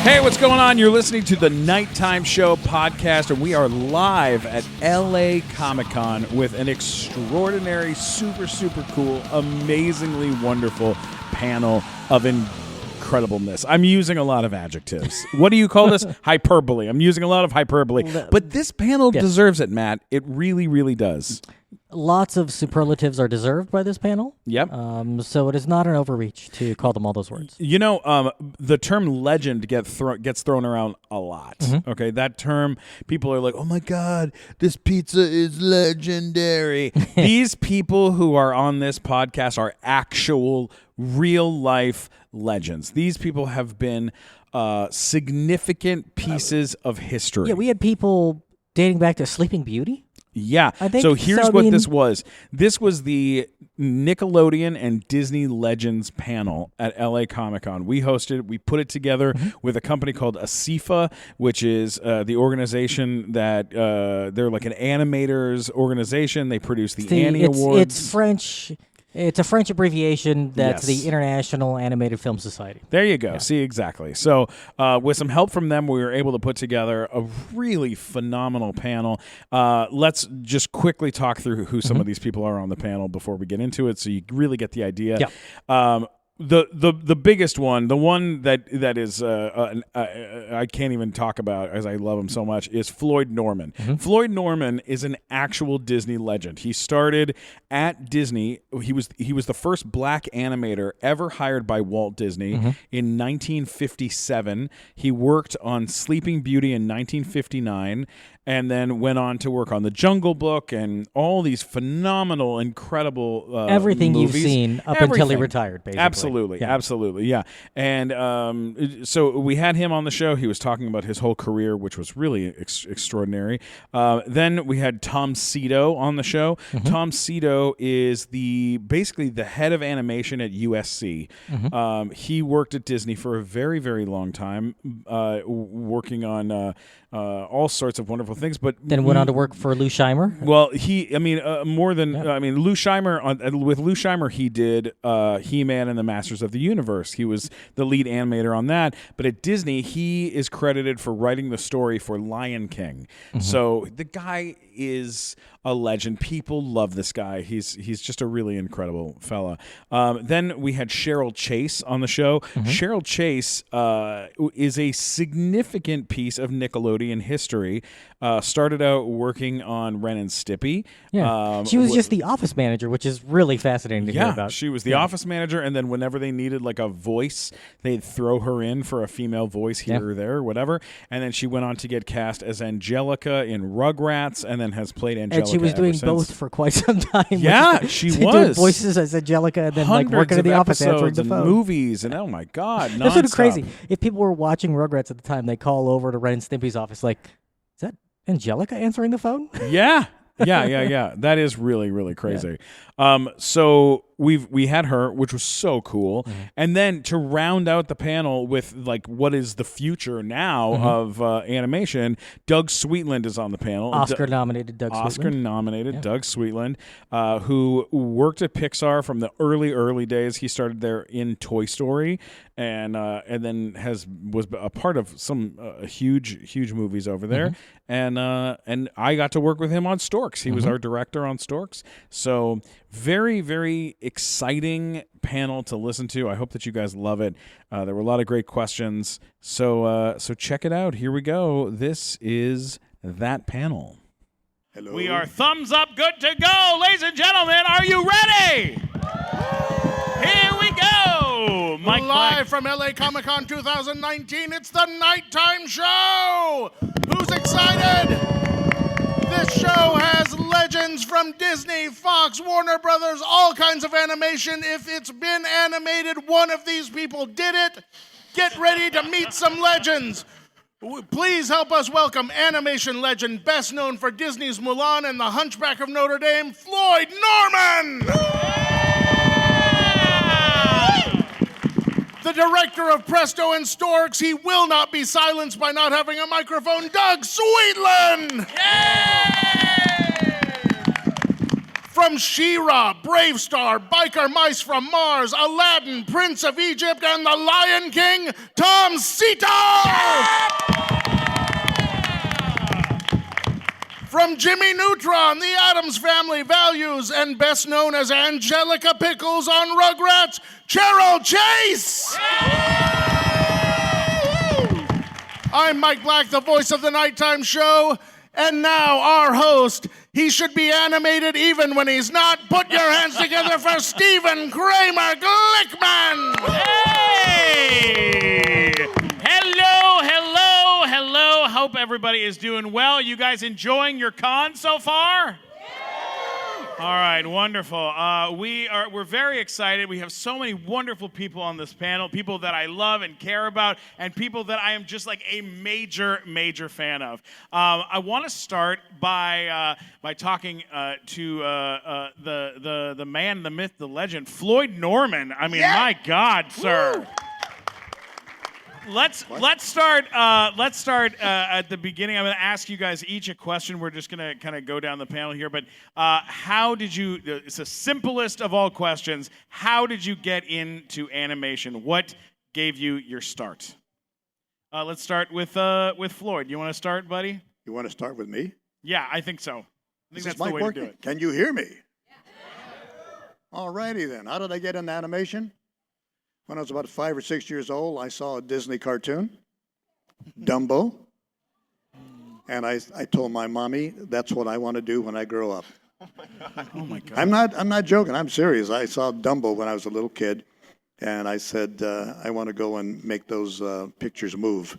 Hey, what's going on? You're listening to the Nighttime Show podcast, and we are live at LA Comic-Con with an extraordinary, super, super cool, amazingly wonderful panel of incredibleness. I'm using a lot of adjectives. What do you call this? Hyperbole. I'm using a lot of hyperbole. But this panel deserves it, Matt. It really, really does. Lots of superlatives are deserved by this panel. Yep. So it is not an overreach to call them all those words. You know, the term legend gets thrown around a lot. Mm-hmm. Okay, that term, people are like, oh my God, this pizza is legendary. These people who are on this podcast are actual, real-life legends. These people have been significant pieces of history. Yeah, we had people dating back to Sleeping Beauty. Yeah. So here's what this was. This was the Nickelodeon and Disney Legends panel at LA Comic-Con. We hosted it. We put it together with a company called ASIFA, which is the organization that they're like an animators organization. They produce the Annie Awards. It's French. It's a French abbreviation that's the International Animated Film Society. There you go. Yeah. See, exactly. So with some help from them, we were able to put together a really phenomenal panel. Let's just quickly talk through who some of these people are on the panel before we get into it so you really get the idea. Yeah. The biggest one, the one that is I can't even talk about as I love him so much, is Floyd Norman. Mm-hmm. Floyd Norman is an actual Disney legend. He started at Disney. He was the first black animator ever hired by Walt Disney in 1957. He worked on Sleeping Beauty in 1959. And then went on to work on The Jungle Book and all these phenomenal, incredible everything movies. You've seen up until he retired, basically. Absolutely, yeah. And so we had him on the show. He was talking about his whole career, which was really extraordinary. Then we had Tom Sito on the show. Mm-hmm. Tom Sito is basically the head of animation at USC. Mm-hmm. He worked at Disney for a very, very long time, working on all sorts of wonderful things, but then went on to work for Lou Scheimer. Well, Lou Scheimer. With Lou Scheimer, he did He-Man and the Masters of the Universe. He was the lead animator on that. But at Disney, he is credited for writing the story for Lion King. Mm-hmm. So the guy is a legend. People love this guy. He's just a really incredible fella. Then we had Cheryl Chase on the show. Mm-hmm. Cheryl Chase is a significant piece of Nickelodeon history. Started out working on Ren and Stimpy. Yeah. She was just the office manager, which is really fascinating to hear about. She was the office manager, and then whenever they needed like a voice, they'd throw her in for a female voice here or there or whatever. And then she went on to get cast as Angelica in Rugrats, and then has played Angelica. And she was doing both for quite some time. Yeah, she was doing voices as Angelica, and then like working in the office answering the phone. Movies, and oh my God, that's sort of crazy. If people were watching Rugrats at the time, they call over to Ren and Stimpy's office, like, is that Angelica answering the phone? Yeah. That is really, really crazy. Yeah. So we had her, which was so cool. Mm-hmm. And then to round out the panel with like what is the future now of animation, Doug Sweetland is on the panel. Oscar-nominated Doug Sweetland, who worked at Pixar from the early days. He started there in Toy Story, and then was a part of some huge movies over there. Mm-hmm. And I got to work with him on Storks. He was our director on Storks. So very, very exciting panel to listen to. I hope that you guys love it. There were a lot of great questions. So check it out. Here we go. This is that panel. Hello. We are thumbs up, good to go. Ladies and gentlemen, are you ready? Here we go. Live from LA Comic-Con 2019, it's the Nighttime Show. Who's excited? This show has legends from Disney, Fox, Warner Brothers, all kinds of animation. If it's been animated, one of these people did it. Get ready to meet some legends. Please help us welcome animation legend, best known for Disney's Mulan and The Hunchback of Notre Dame, Floyd Norman! The director of Presto and Storks, he will not be silenced by not having a microphone, Doug Sweetland! Yay! From She-Ra, Brave Star, Biker Mice from Mars, Aladdin, Prince of Egypt, and the Lion King, Tom Sito! From Jimmy Neutron, the Addams Family Values, and best known as Angelica Pickles on Rugrats, Cheryl Chase! I'm Mike Black, the voice of the nighttime show, and now our host. He should be animated even when he's not. Put your hands together for Stephen Kramer Glickman! Hey! Hello. Hope everybody is doing well. You guys enjoying your con so far? All right, wonderful. We're very excited. We have so many wonderful people on this panel, people that I love and care about, and people that I am just like a major fan of. I want to start by talking to the man, the myth, the legend, Floyd Norman. I mean, my God, sir. Woo! Let's start at the beginning. I'm going to ask you guys each a question. We're just going to kind of go down the panel here. But how did you? It's the simplest of all questions. How did you get into animation? What gave you your start? Let's start with Floyd. You want to start, buddy? You want to start with me? Yeah, I think so. I think that's the way to do it. Can you hear me? All righty then. How did I get into animation? When I was about 5 or 6 years old, I saw a Disney cartoon, Dumbo, and I told my mommy that's what I want to do when I grow up. Oh my God! I'm not joking. I'm serious. I saw Dumbo when I was a little kid, and I said I want to go and make those pictures move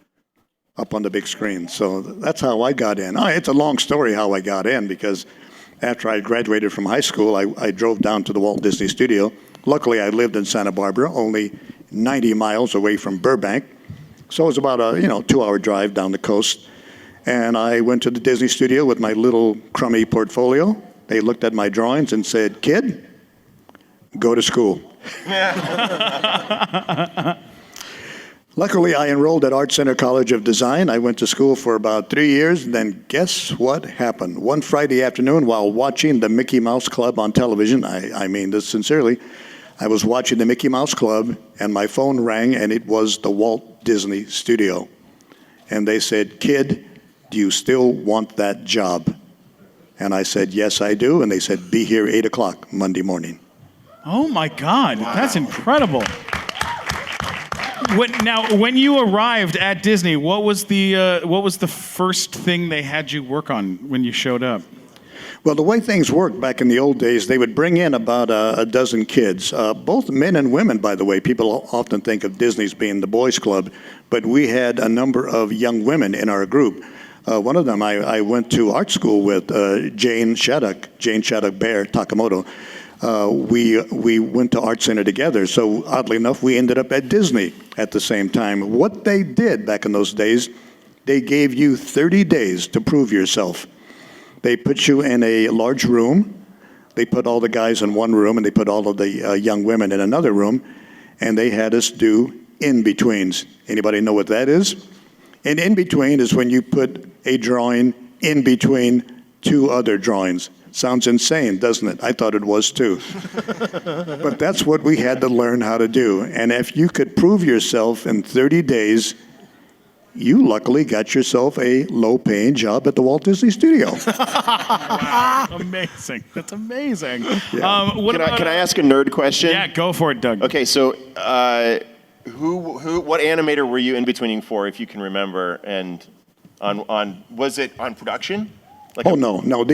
up on the big screen. So that's how I got in. It's a long story how I got in, because after I graduated from high school, I drove down to the Walt Disney Studio. Luckily, I lived in Santa Barbara, only 90 miles away from Burbank. So it was about a 2-hour drive down the coast. And I went to the Disney studio with my little crummy portfolio. They looked at my drawings and said, "Kid, go to school." Luckily, I enrolled at Art Center College of Design. I went to school for about 3 years, and then guess what happened? One Friday afternoon, while watching the Mickey Mouse Club on television, I mean this sincerely, I was watching the Mickey Mouse Club, and my phone rang, and it was the Walt Disney Studio. And they said, "Kid, do you still want that job?" And I said, "Yes, I do." And they said, "Be here 8 o'clock Monday morning." Oh my God, wow. That's incredible. When you arrived at Disney, what was the first thing they had you work on when you showed up? Well, the way things worked back in the old days, they would bring in about a dozen kids, both men and women, by the way. People often think of Disney as being the boys' club, but we had a number of young women in our group. One of them I went to art school with, Jane Shattuck Bear Takamoto. We went to Art Center together, so oddly enough, we ended up at Disney at the same time. What they did back in those days, they gave you 30 days to prove yourself. They put you in a large room. They put all the guys in one room, and they put all of the young women in another room, and they had us do in-betweens. Anybody know what that is? An in-between is when you put a drawing in between two other drawings. Sounds insane, doesn't it? I thought it was too. But that's what we had to learn how to do. And if you could prove yourself in 30 days, you luckily got yourself a low-paying job at the Walt Disney Studio. Wow. Amazing. That's amazing. Yeah. Can I ask a nerd question? Yeah, go for it, Doug. Okay, so what animator were you in-betweening for, if you can remember? And was it on production? No.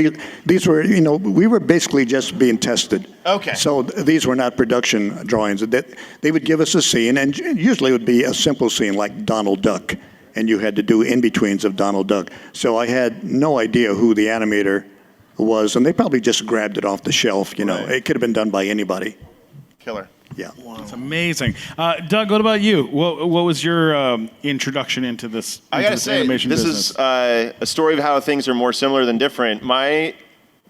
These were, we were basically just being tested. Okay. So these were not production drawings. They would give us a scene, and usually it would be a simple scene like Donald Duck, and you had to do in-betweens of Donald Duck. So I had no idea who the animator was, and they probably just grabbed it off the shelf. Right. It could have been done by anybody. Killer. Yeah. Wow. That's amazing. Doug, what about you? What was your introduction into this I gotta say, animation this business? Is a story of how things are more similar than different.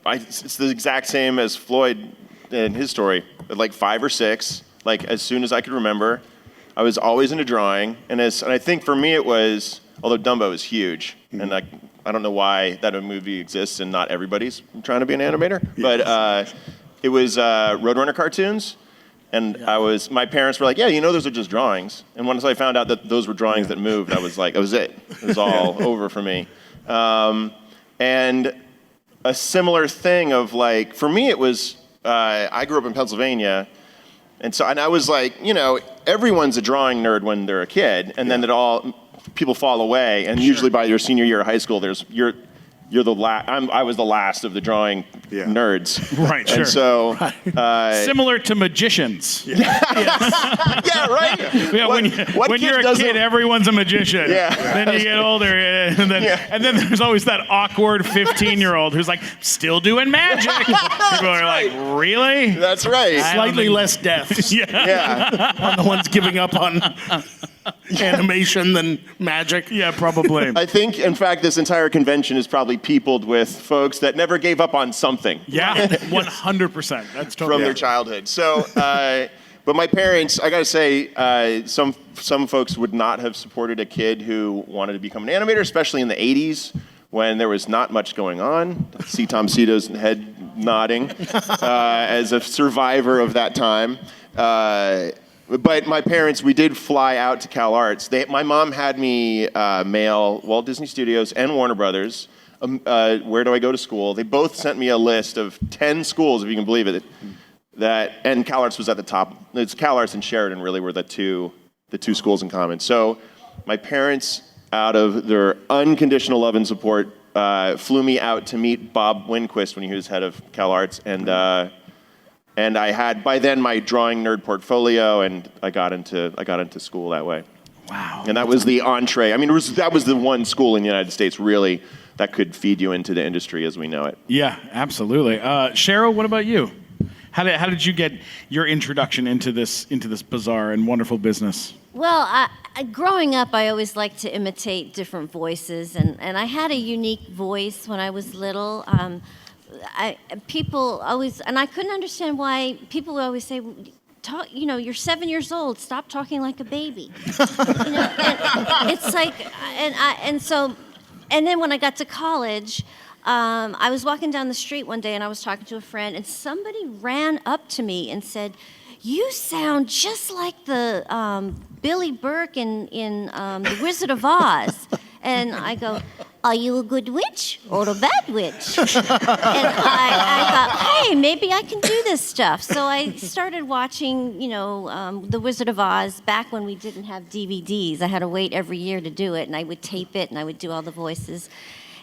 It's the exact same as Floyd in his story. At like 5 or 6, like as soon as I could remember, I was always into drawing. And I think for me it was, although Dumbo is huge, and I don't know why that a movie exists and not everybody's trying to be an animator. But it was Roadrunner cartoons. And my parents were like, yeah, those are just drawings. And once I found out that those were drawings that moved, I was like, that was it. It was all over for me. And a similar thing of like, for me, it was, I grew up in Pennsylvania. And I was like, everyone's a drawing nerd when they're a kid. And then people fall away. And usually by your senior year of high school, you're the last. I was the last of the drawing nerds. Right, sure. And so Similar to magicians. yeah, right. Yeah, when you're a kid, everyone's a magician. Yeah. Then you get older, and then there's always that awkward 15-year-old who's like, still doing magic. People are like, really? That's right. Slightly less deaths Yeah. on the ones giving up on animation than magic. Yeah, probably. I think, in fact, this entire convention is probably peopled with folks that never gave up on something. Yeah, 100%. That's totally from their childhood. So, but my parents, I gotta say, some folks would not have supported a kid who wanted to become an animator, especially in the 80s when there was not much going on. See Tom Sito's head nodding as a survivor of that time. But my parents, we did fly out to Cal Arts. My mom had me mail Walt Disney Studios and Warner Brothers. Where do I go to school? They both sent me a list of 10 schools, if you can believe it. And Cal Arts was at the top. It's Cal Arts and Sheridan really were the two schools in common. So my parents, out of their unconditional love and support, flew me out to meet Bob Winquist when he was head of Cal Arts, and I had by then my drawing nerd portfolio, and I got into school that way. Wow. And that was the entree. I mean, that was the one school in the United States really that could feed you into the industry as we know it. Yeah, absolutely. Cheryl, what about you? How did you get your introduction into this bizarre and wonderful business? Well, growing up, I always liked to imitate different voices, and I had a unique voice when I was little. People always, and I couldn't understand why people would always say, you're 7 years old, stop talking like a baby. And it's like, and then when I got to college, I was walking down the street one day and I was talking to a friend, and somebody ran up to me and said, "You sound just like the Billy Burke in The Wizard of Oz." And I go, "Are you a good witch or a bad witch?" And I thought, hey, maybe I can do this stuff. So I started watching, The Wizard of Oz back when we didn't have DVDs. I had to wait every year to do it, and I would tape it, and I would do all the voices.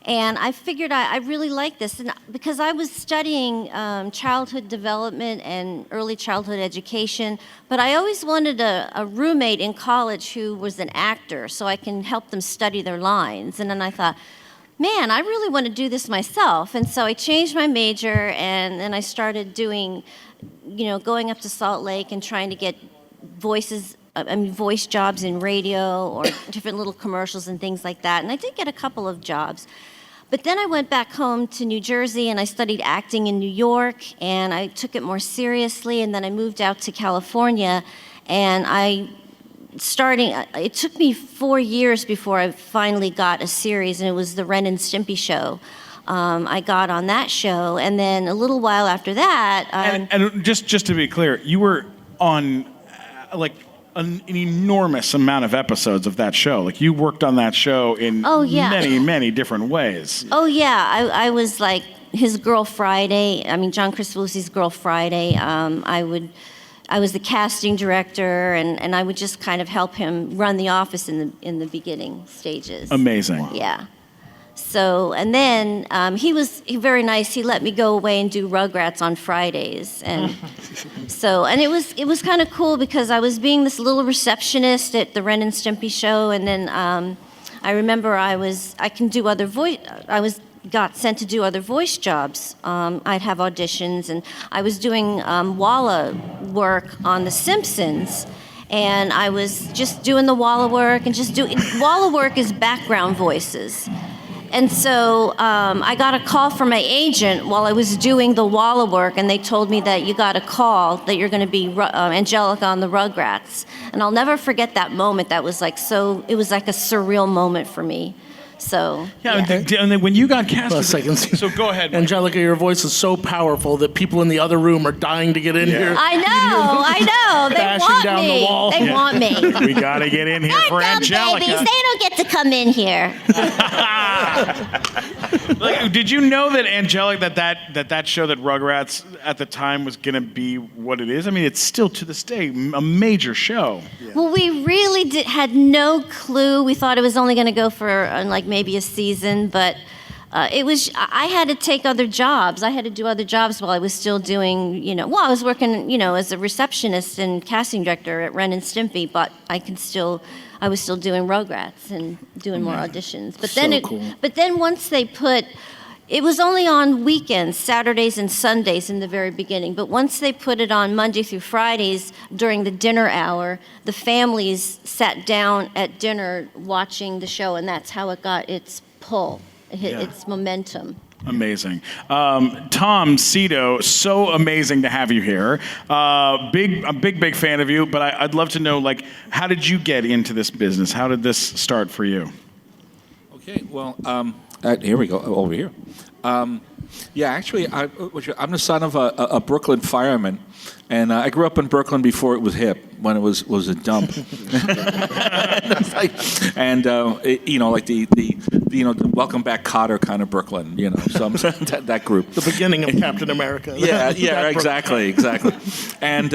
And I figured I really liked this, and because I was studying childhood development and early childhood education, but I always wanted a roommate in college who was an actor so I can help them study their lines. And then I thought, man, I really want to do this myself. And so I changed my major, and then I started doing, going up to Salt Lake and trying to get voice jobs in radio or different little commercials and things like that. And I did get a couple of jobs. But then I went back home to New Jersey and I studied acting in New York, and I took it more seriously, and then I moved out to California, and it took me 4 years before I finally got a series, and it was the Ren and Stimpy show. I got on that show, and then a little while after that... And just to be clear, you were on an enormous amount of episodes of that show. Like, you worked on that show in many, many different ways. Oh, yeah. I was like his girl Friday. I mean, John Crisplucci's girl Friday. I was the casting director, and I would just kind of help him run the office in the beginning stages. Amazing. Wow. Yeah. So, and then he was very nice. He let me go away and do RUGRATS on Fridays, and it was kind of cool because I was being this little receptionist at the Ren and Stimpy show, and then I remember I got sent to do other voice jobs. I'd have auditions, and I was doing Walla work on The Simpsons. And I was just doing the Walla work, and Walla work is background voices. And so I got a call from my agent while I was doing the Walla work, and they told me that you got a call that you're going to be Angelica on the Rugrats. And I'll never forget that moment. That was it was like a surreal moment for me So Yeah, and then when you got cast, Well, seconds. so go ahead. Mike. Angelica, your voice is so powerful that people in the other room are dying to get in here. I know. They Bashing want down the me. wall. They want me. We got to get in here for Dumb Angelica. babies, they don't get to come in here. Like, did you know that Angelica, that show that Rugrats at the time was going to be what it is? I mean, it's still to this day a major show. Well, we really had no clue. We thought it was only going to go for like maybe a season, but it was. I had to take other jobs. I had to do other jobs while I was still doing. I was working. As a receptionist and casting director at Ren and Stimpy, but I was still doing Rugrats and doing more auditions. But then once they put. It was only on weekends, Saturdays and Sundays in the very beginning. But once they put it on Monday through Fridays during the dinner hour, the families sat down at dinner watching the show, and that's how it got its pull, its momentum. Amazing. Tom, Sito, so amazing to have you here. A big fan of you, but I'd love to know, how did you get into this business? How did this start for you? Okay, well, here we go, over here. Actually, I'm the son of a Brooklyn fireman, and I grew up in Brooklyn before it was hip, when it was a dump. The Welcome Back Kotter kind of Brooklyn, so I'm that group. The beginning of Captain America. Yeah, exactly. And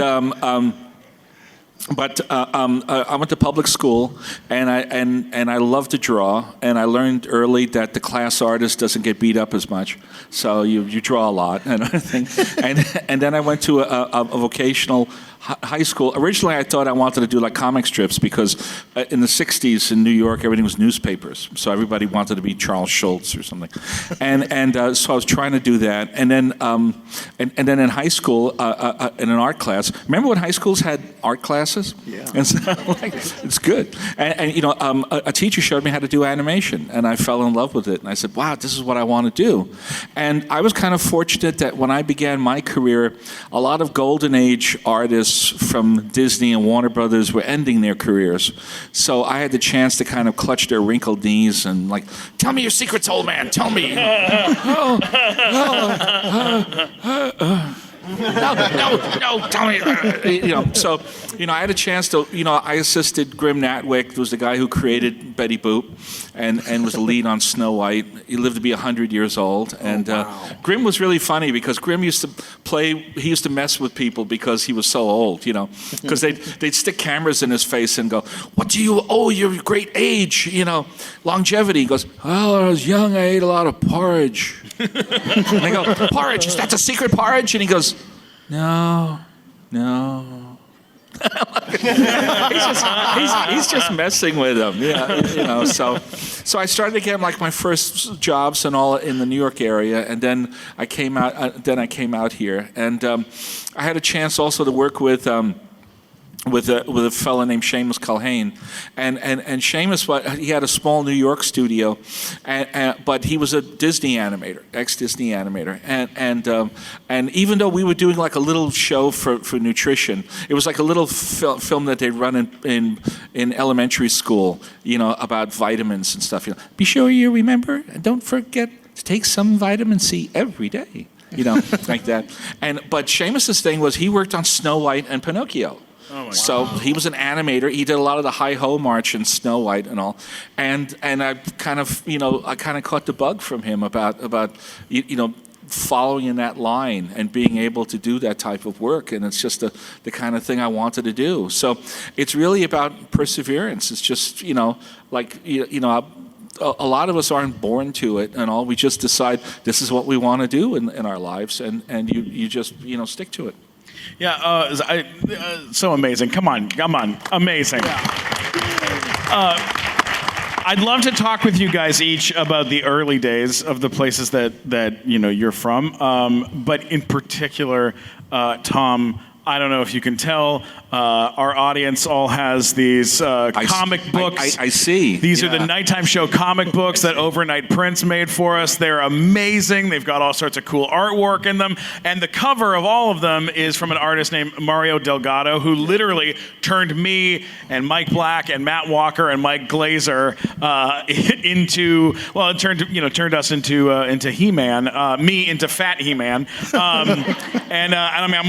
But I went to public school, and I love to draw, and I learned early that the class artist doesn't get beat up as much, so you draw a lot and everything. and then I went to a vocational high school. Originally, I thought I wanted to do comic strips because in the '60s in New York, everything was newspapers, so everybody wanted to be Charles Schultz or something, and so I was trying to do that, and then in high school, in an art class. Remember when high schools had art classes? Yeah. And so, it's good. And a teacher showed me how to do animation, and I fell in love with it. And I said, wow, this is what I want to do. And I was kind of fortunate that when I began my career, a lot of golden age artists from Disney and Warner Brothers were ending their careers. So I had the chance to kind of clutch their wrinkled knees and tell me your secrets, old man, tell me. No, tell me. So, I had a chance to, I assisted Grim Natwick, who was the guy who created Betty Boop and was the lead on Snow White. He lived to be 100 years old. And Grim was really funny because Grim he used to mess with people because he was so old, because they'd stick cameras in his face and go, what do you owe your great age, longevity? He goes, well, when I was young, I ate a lot of porridge. And they go, porridge, is that a secret porridge? And he goes, no. he's just messing with them, So I started to get my first jobs and all in the New York area, and then I came out here, and I had a chance also to work with a fellow named Seamus Culhane, and Seamus, he had a small New York studio, but he was a Disney animator, ex-Disney animator, and even though we were doing a little show for nutrition, it was a little film that they run in elementary school, about vitamins and stuff. Be sure you remember and don't forget to take some vitamin C every day, like that. But Seamus's thing was he worked on Snow White and Pinocchio. So he was an animator. He did a lot of the Hi-Ho March and Snow White and all, and I kind of caught the bug from him about following in that line and being able to do that type of work, and it's just the kind of thing I wanted to do. So it's really about perseverance. It's just a lot of us aren't born to it and all. We just decide this is what we want to do in our lives, and you just stick to it. Yeah, so amazing. Come on, amazing. I'd love to talk with you guys each about the early days of the places that you're from, but in particular, Tom, I don't know if you can tell, our audience all has these comic books. I see. These are the Nighttime Show comic books that Overnight Prints made for us. They're amazing. They've got all sorts of cool artwork in them. And the cover of all of them is from an artist named Mario Delgado, who literally turned me and Mike Black and Matt Walker and Mike Glazer into, well, it turned us into He-Man, me into Fat He-Man. And I mean,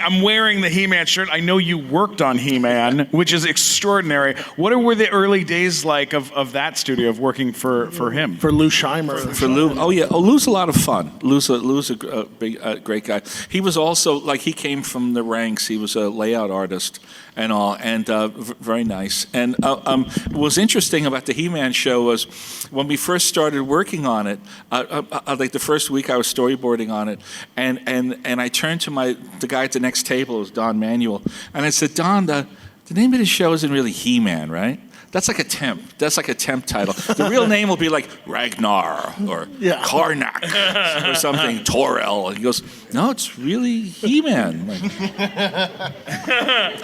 I'm wearing the He-Man shirt. I know you worked on He-Man, which is extraordinary. What were the early days like of that studio, of working for him? For Lou Scheimer. For Lou, Lou's a lot of fun. Lou's a great guy. He was also, like, he came from the ranks. He was a layout artist and all, and very nice. And what was interesting about the He-Man show was when we first started working on it, like the first week I was storyboarding on it, and I turned to the guy at the next table, it was Don Manuel, and I said, Don, the name of the show isn't really He-Man, right? That's like a temp. That's like a temp title. The real name will be like Ragnar or Karnak or something, Torel. And he goes, no, it's really He-Man. Like,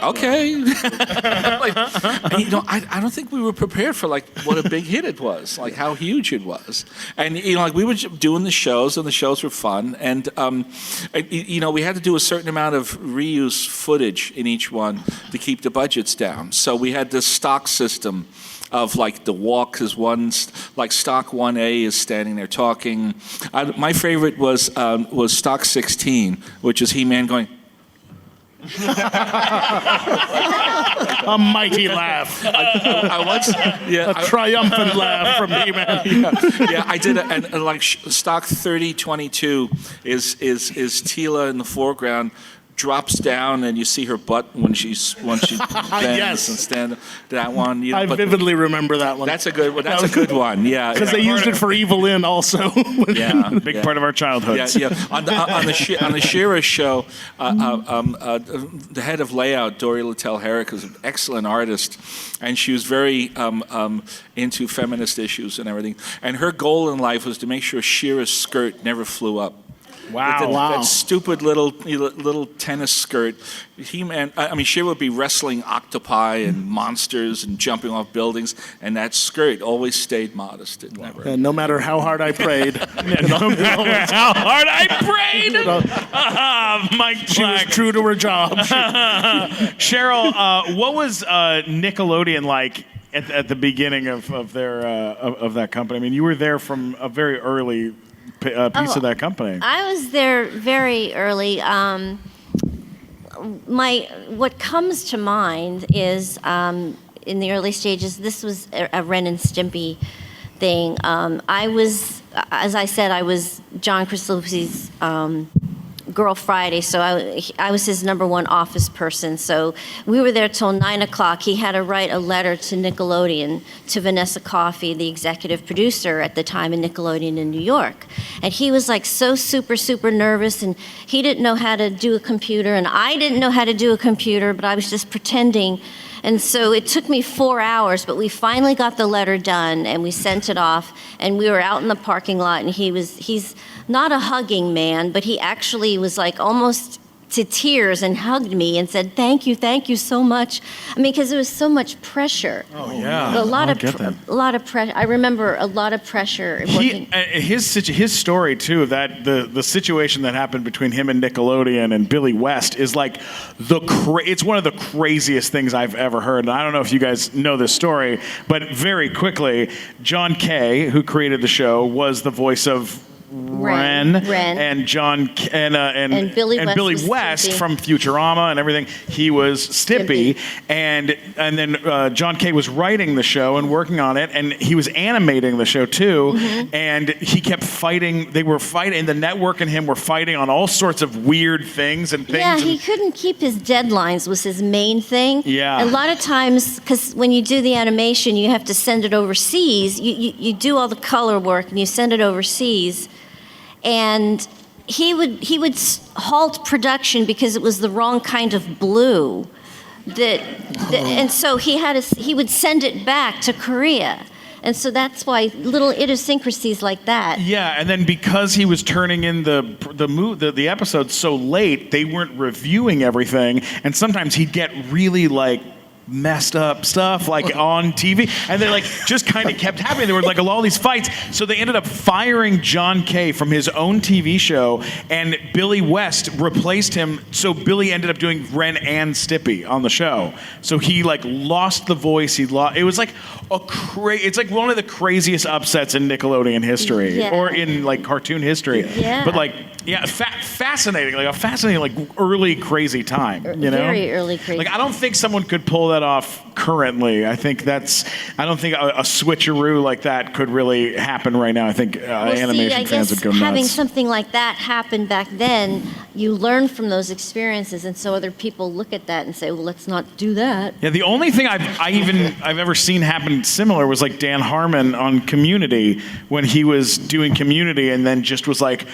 okay. Like, I don't think we were prepared for like what a big hit it was, like how huge it was. And like we were doing the shows, and the shows were fun. And we had to do a certain amount of reuse footage in each one to keep the budgets down. So we had this stock system of like the walk is one, like stock 1A is standing there talking. My favorite was stock 16, which is He-Man going. A mighty laugh. A triumphant laugh from He-Man. Yeah, I did it, and like stock 3022 is Tila in the foreground. Drops down and you see her butt when she bends Yes. and stand. That one, I vividly remember that one. That's a good one. That's a good one. Yeah, because they used it for Evil In also. Yeah, big part of our childhood. Yeah. On the Shira show, the head of layout, Dory Littell Herrick, was an excellent artist, and she was very into feminist issues and everything. And her goal in life was to make sure Shira's skirt never flew up. Wow. That stupid little tennis skirt. She would be wrestling octopi and monsters and jumping off buildings, and that skirt always stayed modest. It never. No matter how hard I prayed. No matter how hard I prayed. Mike Black. She was true to her job. Cheryl, what was Nickelodeon like at the beginning of that company? I mean, you were there from a very early piece of that company. I was there very early. What comes to mind is in the early stages, this was a Ren and Stimpy thing. I was John Christopher's Girl Friday, so I was his #1 office person. So we were there till 9 o'clock. He had to write a letter to Nickelodeon, to Vanessa Coffey, the executive producer at the time in Nickelodeon in New York. And he was like so super nervous, and he didn't know how to do a computer, and I didn't know how to do a computer, but I was just pretending. And so it took me 4 hours, but we finally got the letter done, and we sent it off, and we were out in the parking lot, and he's not a hugging man, but he actually was like almost to tears and hugged me and said, thank you so much. I mean, because there was so much pressure. Oh, yeah. A lot of pressure. I remember a lot of pressure. His story, too, that the situation that happened between him and Nickelodeon and Billy West is like it's one of the craziest things I've ever heard. And I don't know if you guys know this story, but very quickly, John Kay, who created the show, was the voice of Ren and John and Billy West from Futurama and everything. He was Stimpy. and then John Kay was writing the show and working on it, and he was animating the show too. Mm-hmm. And he kept fighting. They were fighting. The network and him were fighting on all sorts of weird things and things. Yeah, he couldn't keep his deadlines. Was his main thing. Yeah. A lot of times, because when you do the animation, you have to send it overseas. You do all the color work and you send it overseas. And he would halt production because it was the wrong kind of blue. And so he would send it back to Korea. And so that's why little idiosyncrasies like that. Yeah, and then because he was turning in the episodes so late, they weren't reviewing everything, and sometimes he'd get really like messed up stuff like on TV, and they like just kind of kept happening. There were like all these fights, so they ended up firing John Kay from his own TV show, and Billy West replaced him. So Billy ended up doing Ren and Stimpy on the show. So he like lost the voice. It was like it's like one of the craziest upsets in Nickelodeon history, or in like cartoon history. Yeah. But like, yeah, fascinating, like a fascinating, like early crazy time. You know, very early crazy. Like I don't think someone could pull that off currently. I don't think a switcheroo like that could really happen right now. I think animation fans would go nuts. Having something like that happen back then, you learn from those experiences, and so other people look at that and say, well, let's not do that. Yeah, the only thing I've ever seen happen similar was like Dan Harmon on Community, when he was doing Community and then just was like,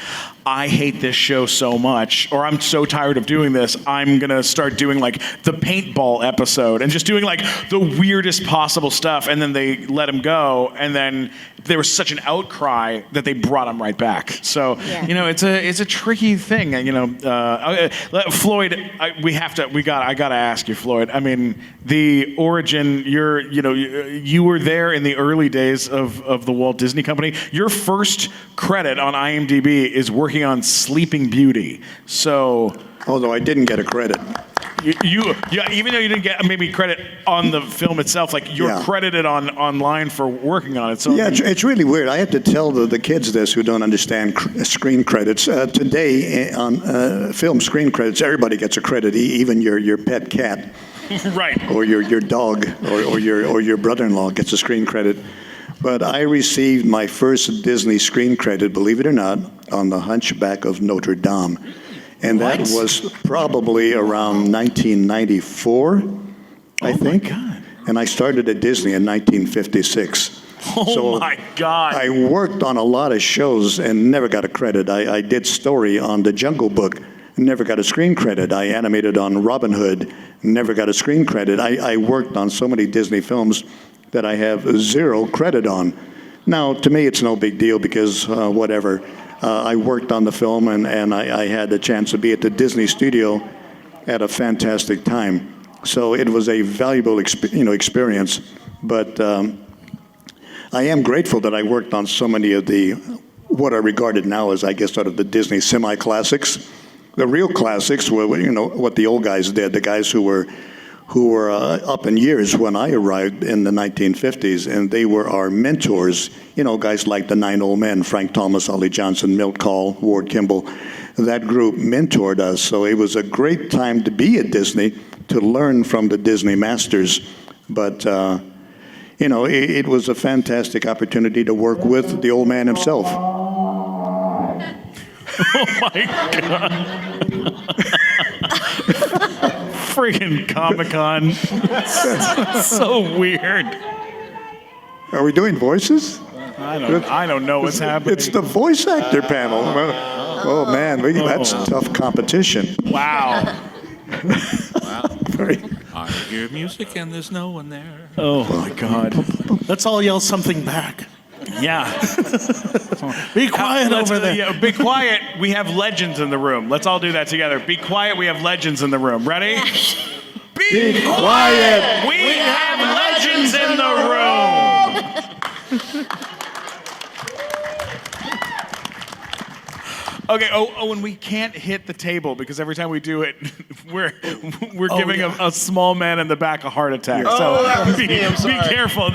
I hate this show so much, or I'm so tired of doing this, I'm gonna start doing like the paintball episode and just doing like the weirdest possible stuff, and then they let him go, and then there was such an outcry that they brought him right back. So you know, it's a tricky thing. You know, Floyd, I gotta ask you, Floyd. I mean, the origin. You were there in the early days of the Walt Disney Company. Your first credit on IMDb is working on Sleeping Beauty. So, although I didn't get a credit. Even though you didn't get maybe credit on the film itself, like you're credited online for working on it. So yeah, it's really weird. I have to tell the kids this who don't understand screen credits. Today on film screen credits, everybody gets a credit, even your pet cat, right, or your dog, or your brother-in-law gets a screen credit. But I received my first Disney screen credit, believe it or not, on The Hunchback of Notre Dame. And that was probably around 1994, I think. My God. And I started at Disney in 1956. Oh, my God. I worked on a lot of shows and never got a credit. I did story on The Jungle Book, never got a screen credit. I animated on Robin Hood, never got a screen credit. I worked on so many Disney films that I have 0 credit on. Now, to me, it's no big deal because whatever. I worked on the film, and I had the chance to be at the Disney studio at a fantastic time. So it was a valuable experience. But I am grateful that I worked on so many of what are regarded now as, I guess, sort of the Disney semi-classics. The real classics were, what the old guys did, the guys who were up in years when I arrived in the 1950s, and they were our mentors. Guys like the 9 Old Men, Frank Thomas, Ollie Johnson, Milt Kahl, Ward Kimball. That group mentored us, so it was a great time to be at Disney, to learn from the Disney masters. But, it was a fantastic opportunity to work with the old man himself. Oh, my God. Friggin' Comic-Con. So weird. Are we doing voices? I don't know what's happening. It's the voice actor panel. Oh, man, that's tough competition. Wow. I hear music and there's no one there. Oh, my God. Let's all yell something back. Yeah. Be quiet over there. Yeah, be quiet. We have legends in the room. Let's all do that together. Be quiet. We have legends in the room. Ready? Be quiet. We have legends in the room. Okay. Oh, and we can't hit the table because every time we do it, we're giving a small man in the back a heart attack. That was be careful.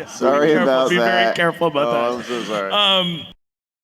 Sorry about that. Be very careful about that. I'm so sorry.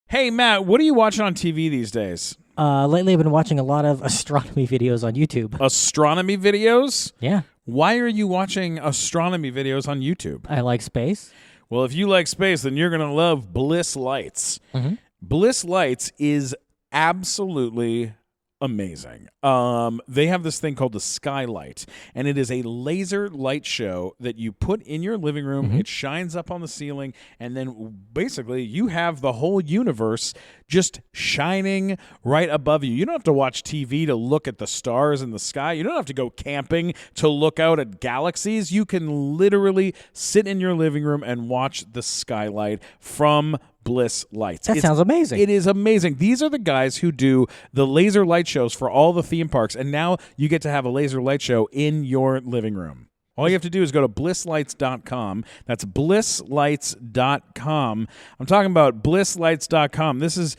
Hey, Matt, what are you watching on TV these days? Lately, I've been watching a lot of astronomy videos on YouTube. Astronomy videos? Yeah. Why are you watching astronomy videos on YouTube? I like space. Well, if you like space, then you're going to love Bliss Lights. Mm-hmm. Bliss Lights is absolutely amazing. They have this thing called the Skylight, and it is a laser light show that you put in your living room. It shines up on the ceiling, and then basically you have the whole universe just shining right above you. You don't have to watch TV to look at the stars in the sky. You don't have to go camping to look out at galaxies. You can literally sit in your living room and watch the Skylight from Bliss Lights. That sounds amazing. It is amazing. These are the guys who do the laser light shows for all the theme parks, and now you get to have a laser light show in your living room. All you have to do is go to blisslights.com. That's blisslights.com. I'm talking about blisslights.com. This is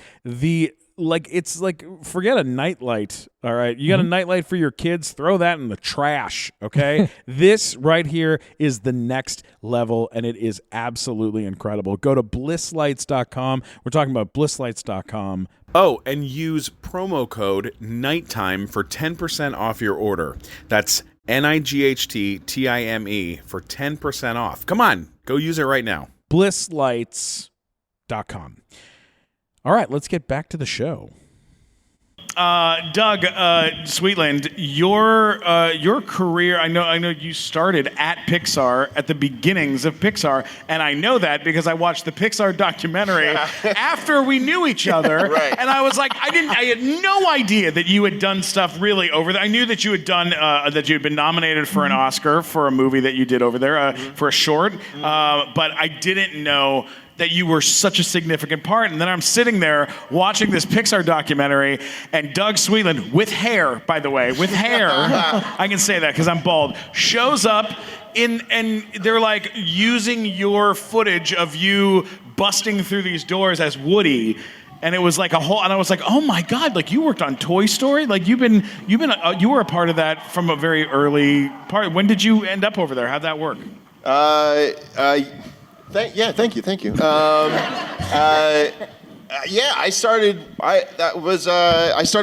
it's like, forget a nightlight, all right? You got a nightlight for your kids, throw that in the trash, okay? This right here is the next level, and it is absolutely incredible. Go to blisslights.com. We're talking about blisslights.com. Oh, and use promo code NIGHTTIME for 10% off your order. That's NIGHTTIME for 10% off. Come on, go use it right now. blisslights.com. All right, let's get back to the show. Doug, Sweetland, your career, I know you started at Pixar at the beginnings of Pixar, and I know that because I watched the Pixar documentary after we knew each other, Right. and I was like, I had no idea that you had done stuff really over there. I knew that you had done that you had been nominated for an Oscar for a movie that you did over there for a short, but I didn't know that you were such a significant part. And then I'm sitting there watching this Pixar documentary, and Doug Sweetland, with hair, by the way, with hair, I can say that because I'm bald, shows up and they're like using your footage of you busting through these doors as Woody. And it was like a whole, and I was like, oh my God, like you worked on Toy Story? Like you were a part of that from a very early part. When did you end up over there? How'd that work? Thank you. I started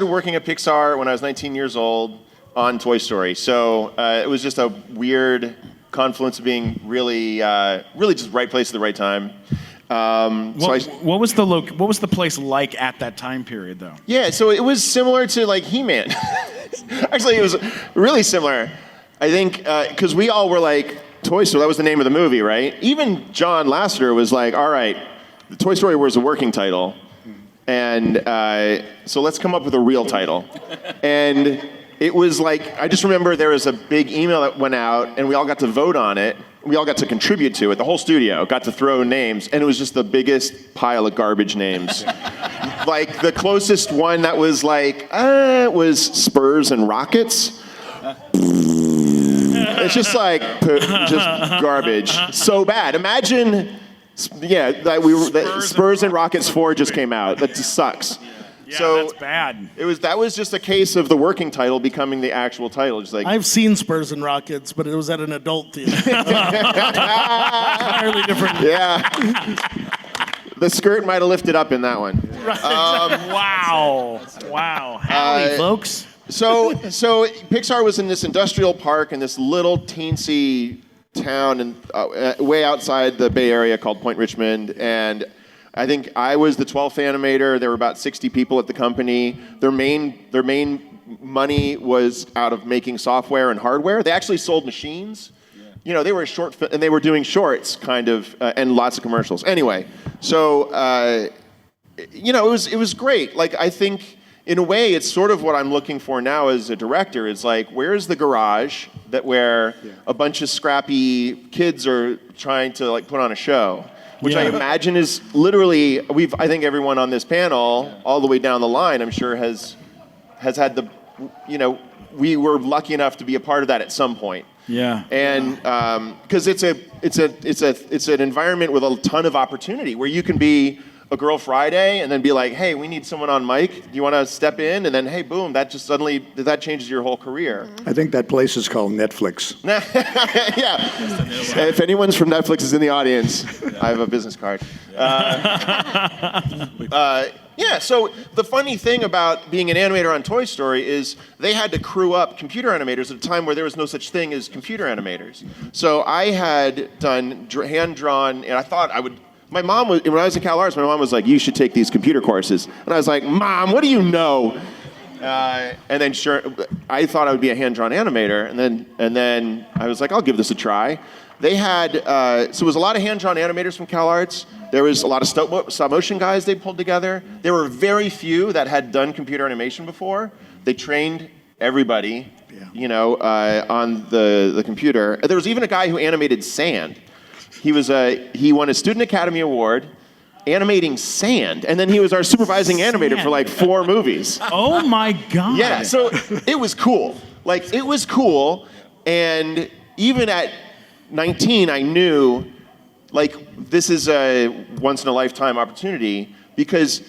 working at Pixar when I was 19 years old on Toy Story. So it was just a weird confluence of being really just right place at the right time. What was the place like at that time period, though? Yeah, so it was similar to like He-Man. Actually, it was really similar. I think because we all were like, Toy Story, that was the name of the movie, right? Even John Lasseter was like, all right, the Toy Story was a working title. And so let's come up with a real title. And it was like, I just remember there was a big email that went out and we all got to vote on it. We all got to contribute to it. The whole studio got to throw names. And it was just the biggest pile of garbage names. Like the closest one that was like, was Spurs and Rockets. It's just like just garbage. So bad. Imagine, Spurs and Rockets 4 just came out. That just sucks. Yeah, so that's bad. That was just a case of the working title becoming the actual title. Just like I've seen Spurs and Rockets, but it was at an adult theater. Entirely different. Yeah. The skirt might have lifted up in that one. Wow. Howdy, folks. So Pixar was in this industrial park in this little teensy town and way outside the Bay Area called Point Richmond, and I think I was the 12th animator. There were about 60 people at the company. Their main money was out of making software and hardware. They actually sold machines. You know, they were and they were doing shorts, kind of, and lots of commercials. Anyway, so it was great. Like I think. In a way, it's sort of what I'm looking for now as a director. Is like, where's the garage where a bunch of scrappy kids are trying to like put on a show, which I imagine is literally I think everyone on this panel, all the way down the line, I'm sure has had we were lucky enough to be a part of that at some point. Yeah. And because it's an environment with a ton of opportunity where you can be a Girl Friday and then be like, hey, we need someone on mic. Do you want to step in? And then, hey, boom, that changes your whole career. I think that place is called Netflix. Yeah. If anyone's from Netflix is in the audience, I have a business card. So the funny thing about being an animator on Toy Story is they had to crew up computer animators at a time where there was no such thing as computer animators. So I had done hand-drawn, and I thought I would. My mom when I was at Cal Arts, my mom was like, you should take these computer courses. And I was like, Mom, what do you know? And then sure, I thought I would be a hand-drawn animator, and then I was like, I'll give this a try. They had, so it was a lot of hand-drawn animators from CalArts. There was a lot of stop motion guys they pulled together. There were very few that had done computer animation before. They trained everybody, on the computer. There was even a guy who animated sand. He won a Student Academy Award animating sand, and then he was our supervising animator for like 4 movies. Oh my God. Yeah, so it was cool. Like, it was cool, and even at 19, I knew, like, this is a once-in-a-lifetime opportunity because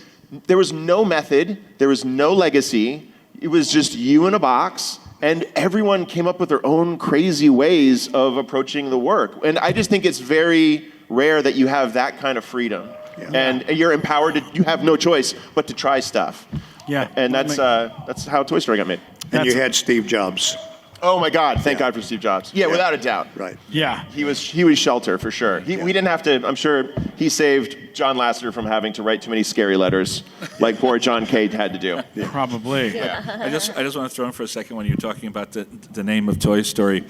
there was no method, there was no legacy, it was just you in a box, and everyone came up with their own crazy ways of approaching the work. And I just think it's very rare that you have that kind of freedom. Yeah. And you're empowered, you have no choice but to try stuff. Yeah. And that's how Toy Story got made. And you had Steve Jobs. Oh my God! Thank God for Steve Jobs. Yeah, without a doubt. Right. Yeah. He was shelter for sure. We didn't have to. I'm sure he saved John Lasseter from having to write too many scary letters, like poor John Cade had to do. Probably. Yeah. I just want to throw in for a second when you're talking about the name of Toy Story.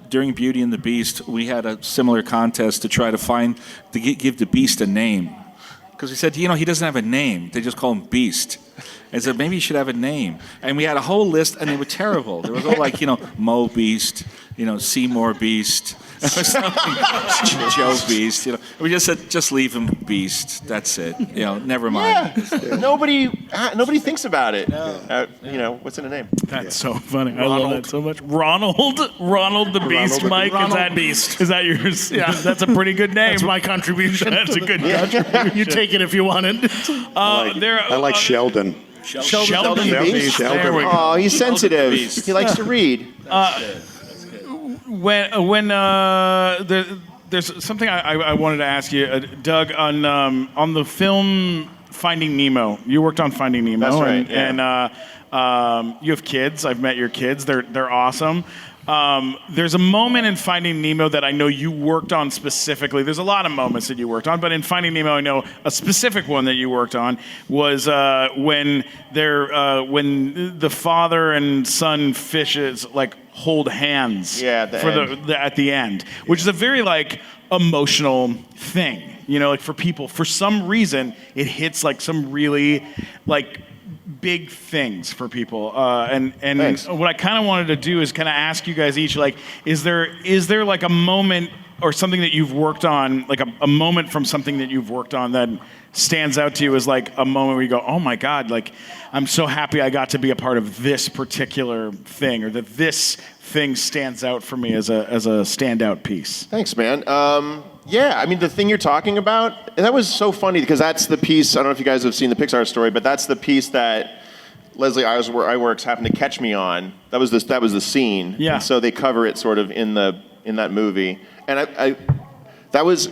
During Beauty and the Beast, we had a similar contest to try to give the Beast a name. Because we said, he doesn't have a name. They just call him Beast. And said, maybe you should have a name. And we had a whole list, and they were terrible. They were all like, Mo Beast, Seymour Beast, or something, Joe Beast. We just said, just leave him Beast. That's it. Never mind. Yeah. Nobody thinks about it. No. What's in a name? That's so funny. I love that so much. Ronald the Beast. Mike, is that yours? Yeah, that's a pretty good name. That's my contribution. That's a good contribution. You take it if you want it. I like Sheldon. Sheldon the Beast. Sheldon. There we go. Oh, he's sensitive. He likes to read. There's something I wanted to ask you, Doug, on the film Finding Nemo. You worked on Finding Nemo. That's right. And you have kids. I've met your kids. They're awesome. There's a moment in Finding Nemo that I know you worked on specifically. There's a lot of moments that you worked on, but in Finding Nemo, I know a specific one that you worked on was when the father and son fishes hold hands. Yeah, at the end, which is a very emotional thing. For people, for some reason, it hits some really big things for people, and what I kind of wanted to do is kind of ask you guys each, is there a moment or something that you've worked on, a moment from something that you've worked on that stands out to you as a moment where you go, oh my God, I'm so happy I got to be a part of this particular thing, or that this thing stands out for me as a standout piece. Thanks, man. Yeah, I mean, the thing you're talking about, that was so funny because that's the piece, I don't know if you guys have seen the Pixar story, but that's the piece that Leslie Iwerks happened to catch me on. That was the scene. Yeah. And so they cover it sort of in that movie. And that's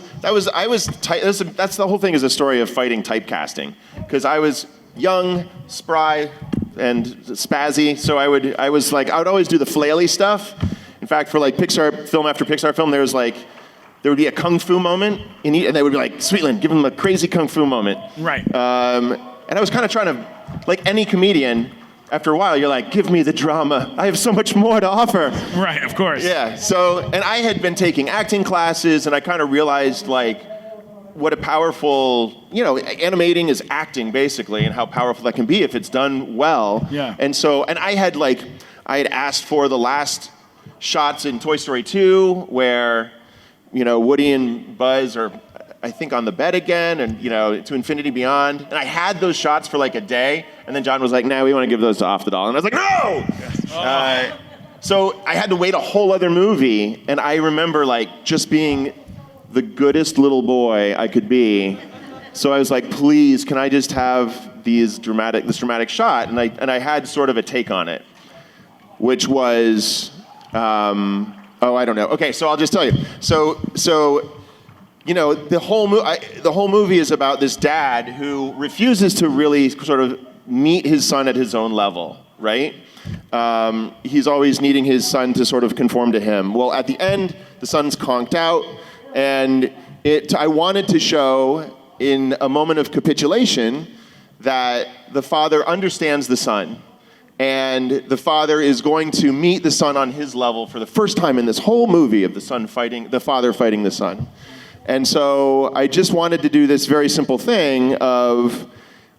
the whole thing, is a story of fighting typecasting. Because I was young, spry, and spazzy, so I would always do the flaily stuff. In fact, for Pixar film after Pixar film, there would be a kung fu moment, and they would be like, Sweetland, give him a crazy kung fu moment. Right. And I was kind of trying to, like any comedian, after a while, you're like, give me the drama. I have so much more to offer. Right, of course. Yeah, and I had been taking acting classes, and I kind of realized, what a powerful, animating is acting, basically, and how powerful that can be if it's done well. Yeah. And I had asked for the last shots in Toy Story 2, where, Woody and Buzz are, I think, on the bed again, and, to Infinity Beyond. And I had those shots for a day, and then John was like, we want to give those to Off the Doll. And I was like, no! Yes. So I had to wait a whole other movie, and I remember, just being the goodest little boy I could be. So I was like, please, can I just have this dramatic shot? And I had sort of a take on it, which was, I don't know. Okay, so I'll just tell you. So the whole movie is about this dad who refuses to really sort of meet his son at his own level, right? He's always needing his son to sort of conform to him. Well, at the end, the son's conked out, and I wanted to show in a moment of capitulation that the father understands the son, And the father is going to meet the son on his level for the first time in this whole movie of the father fighting the son. And so I just wanted to do this very simple thing of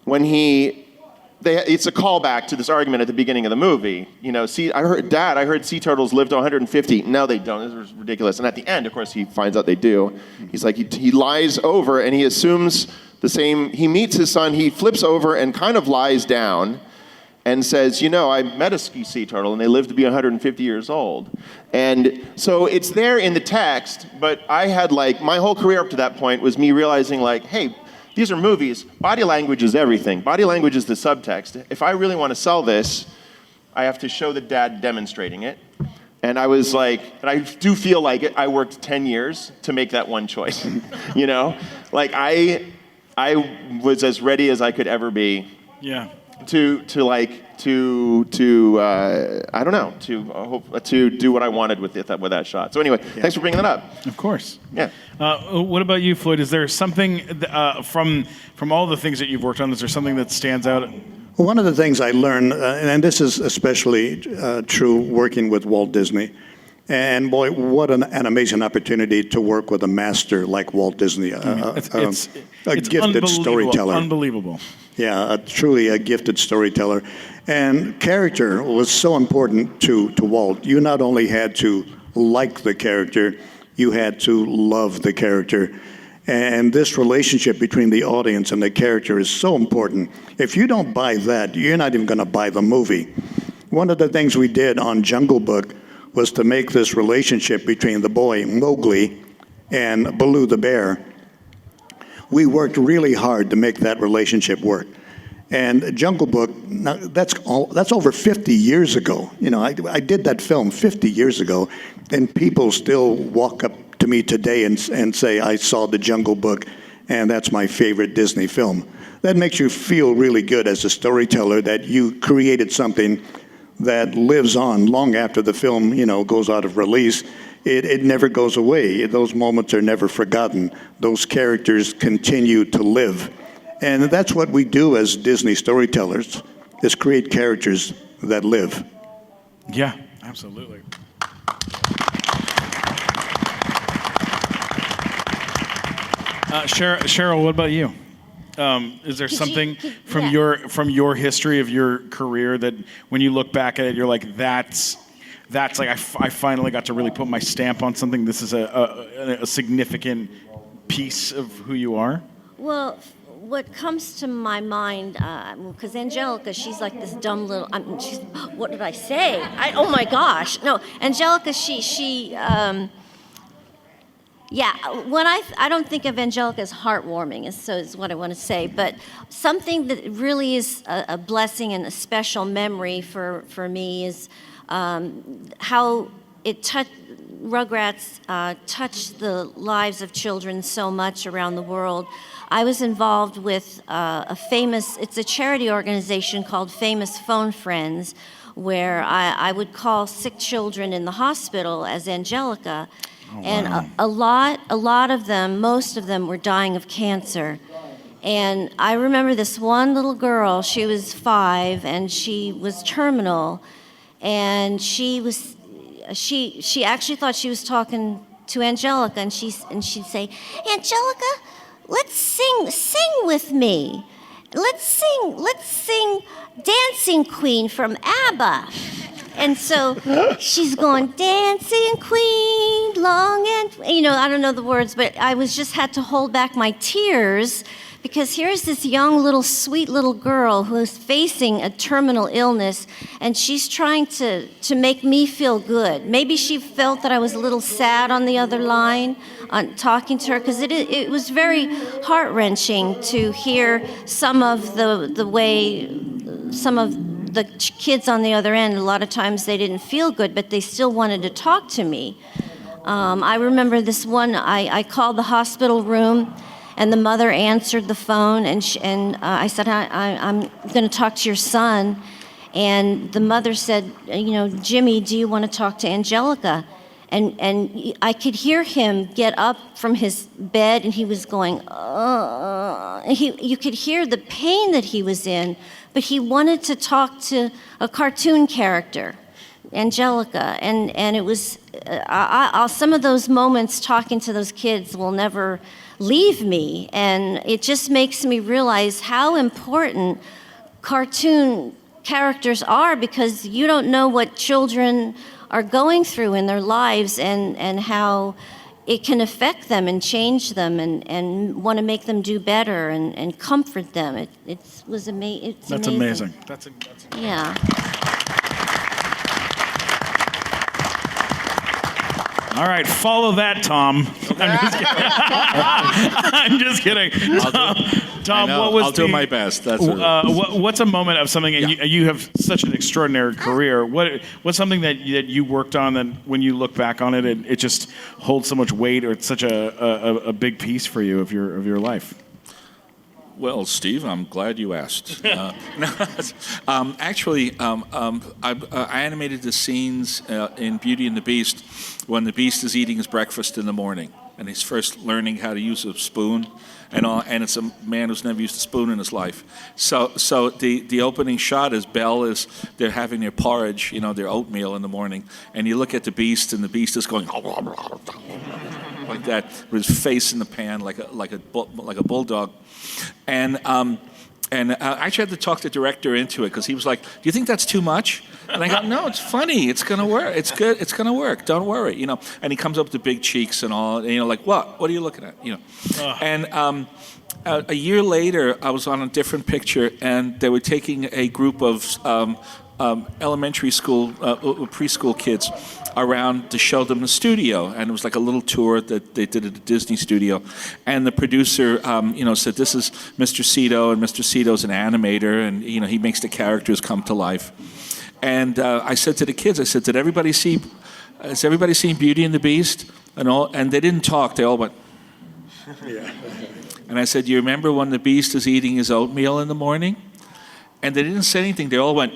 when it's a callback to this argument at the beginning of the movie. You know, I heard sea turtles live to 150. No, they don't. This is ridiculous. And at the end, of course, he finds out they do. He's like, he lies over and he assumes the same. He meets his son. He flips over and kind of lies down and says, you know, I met a sea turtle and they lived to be 150 years old. And so it's there in the text, but I had my whole career up to that point was me realizing hey, these are movies. Body language is everything. Body language is the subtext. If I really want to sell this, I have to show the dad demonstrating it. And I was and I do feel like it. I worked 10 years to make that one choice. You know, I was as ready as I could ever be. Yeah. To I don't know, to do what I wanted with that shot. So anyway, Thanks for bringing that up. Of course. Yeah. What about you, Floyd? Is there something from all the things that you've worked on? Is there something that stands out? Well, one of the things I learned, and this is especially true working with Walt Disney, and boy, what an amazing opportunity to work with a master like Walt Disney, It's gifted storyteller. Unbelievable. Yeah, truly a gifted storyteller. And character was so important to Walt. You not only had to like the character, you had to love the character. And this relationship between the audience and the character is so important. If you don't buy that, you're not even going to buy the movie. One of the things we did on Jungle Book was to make this relationship between the boy, Mowgli, and Baloo the bear. We worked really hard to make that relationship work. And Jungle Book, now that's over 50 years ago. You know, I did that film 50 years ago, and people still walk up to me today and say, I saw the Jungle Book, and that's my favorite Disney film. That makes you feel really good as a storyteller that you created something that lives on long after the film, goes out of release. It never goes away. Those moments are never forgotten. Those characters continue to live. And that's what we do as Disney storytellers, is create characters that live. Yeah, absolutely. Cheryl, what about you? Is there something from your history of your career that when you look back at it, you're like, that's like I finally got to really put my stamp on something. This is a significant piece of who you are? Well, what comes to my mind, because Angelica, she's like this dumb little. What did I say? Oh my gosh! No, Angelica, she. When I don't think of Angelica as heartwarming, is what I want to say. But something that really is a blessing and a special memory for me is how RUGRATS touched the lives of children so much around the world. I was involved with it's a charity organization called Famous Phone Friends, where I would call sick children in the hospital as Angelica. Oh, wow. And a lot of them, most of them were dying of cancer. And I remember this one little girl, she was 5 and she was terminal. And she actually thought she was talking to Angelica, and she'd say, Angelica, let's sing with me. Let's sing Dancing Queen from ABBA. And so she's going, Dancing Queen, long and, I don't know the words, but I had to hold back my tears, because here's this young little sweet little girl who is facing a terminal illness, and she's trying to make me feel good. Maybe she felt that I was a little sad on the other line, on talking to her, because it was very heart-wrenching to hear some of the way some of the kids on the other end, a lot of times they didn't feel good, but they still wanted to talk to me. I remember this one, I called the hospital room, and the mother answered the phone, and I said, I'm going to talk to your son. And the mother said, Jimmy, do you want to talk to Angelica? And I could hear him get up from his bed, and he was going, you could hear the pain that he was in, but he wanted to talk to a cartoon character, Angelica, and it was some of those moments talking to those kids will never leave me, and it just makes me realize how important cartoon characters are, because you don't know what children are going through in their lives and how it can affect them and change them and want to make them do better and comfort them. It's amazing. That's amazing. Yeah. All right, follow that, Tom. I'm just kidding. Tom, what was I'll do my best. That's what's a moment of something, and you have such an extraordinary career. What's something that you worked on that when you look back on it, it just holds so much weight, or it's such a big piece for you of your life? Well, Steve, I'm glad you asked. Actually, I animated the scenes in Beauty and the Beast when the Beast is eating his breakfast in the morning, and he's first learning how to use a spoon, and it's a man who's never used a spoon in his life. So the opening shot is they're having their porridge, their oatmeal in the morning, and you look at the Beast, and the Beast is going like that, with his face in the pan, like a bulldog. And I actually had to talk the director into it, because he was like, "Do you think that's too much?" And I go, "No, it's funny. It's gonna work. It's good. It's gonna work. Don't worry." And he comes up with the big cheeks and all. And, like, what? What are you looking at? And a year later, I was on a different picture, and they were taking a group of elementary school, preschool kids around to show them the studio, and it was like a little tour that they did at the Disney studio. And the producer, said, "This is Mr. Sito, and Mr. Sito's an animator, and he makes the characters come to life." And I said to the kids, "Has everybody seen Beauty and the Beast?" And they didn't talk. They all went. Yeah. And I said, "You remember when the Beast is eating his oatmeal in the morning?" And they didn't say anything. They all went.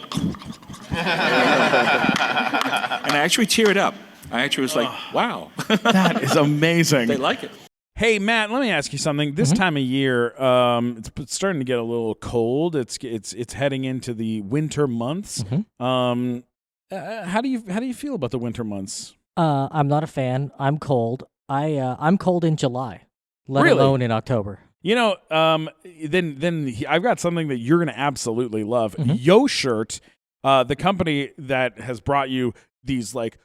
And I actually teared up. I actually was like, wow. That is amazing. They like it. Hey, Matt, let me ask you something. This time of year, it's starting to get a little cold. It's heading into the winter months. How do you feel about the winter months? I'm not a fan. I'm cold. I'm cold in July, let alone in October. Then I've got something that you're going to absolutely love. Yo Shirt, the company that has brought you these like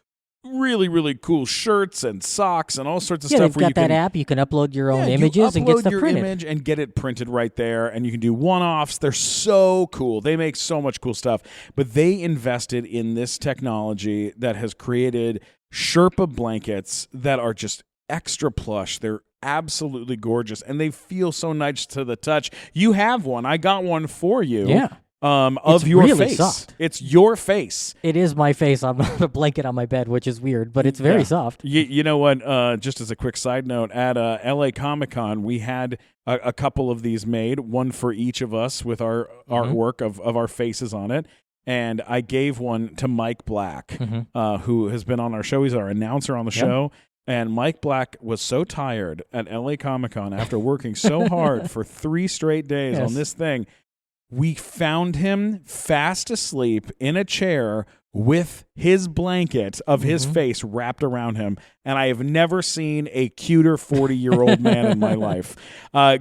really, really cool shirts and socks and all sorts of stuff. They've got that app. You can upload your own images and get stuff printed. Upload your image and get it printed right there, and you can do one-offs. They're so cool. They make so much cool stuff. But they invested in this technology that has created Sherpa blankets that are just extra plush. They're absolutely gorgeous, and they feel so nice to the touch. You have one. I got one for you. Yeah. Of it's your really face. Soft. It's your face. It is my face. I'm not a blanket on my bed, which is weird, but it's very soft. You know what? Just as a quick side note, at LA Comic-Con, we had a couple of these made, one for each of us with our artwork of our faces on it. And I gave one to Mike Black, who has been on our show. He's our announcer on the show. And Mike Black was so tired at LA Comic-Con after working so hard for 3 straight days on this thing. We found him fast asleep in a chair with his blanket of his face wrapped around him. And I have never seen a cuter 40-year-old man in my life.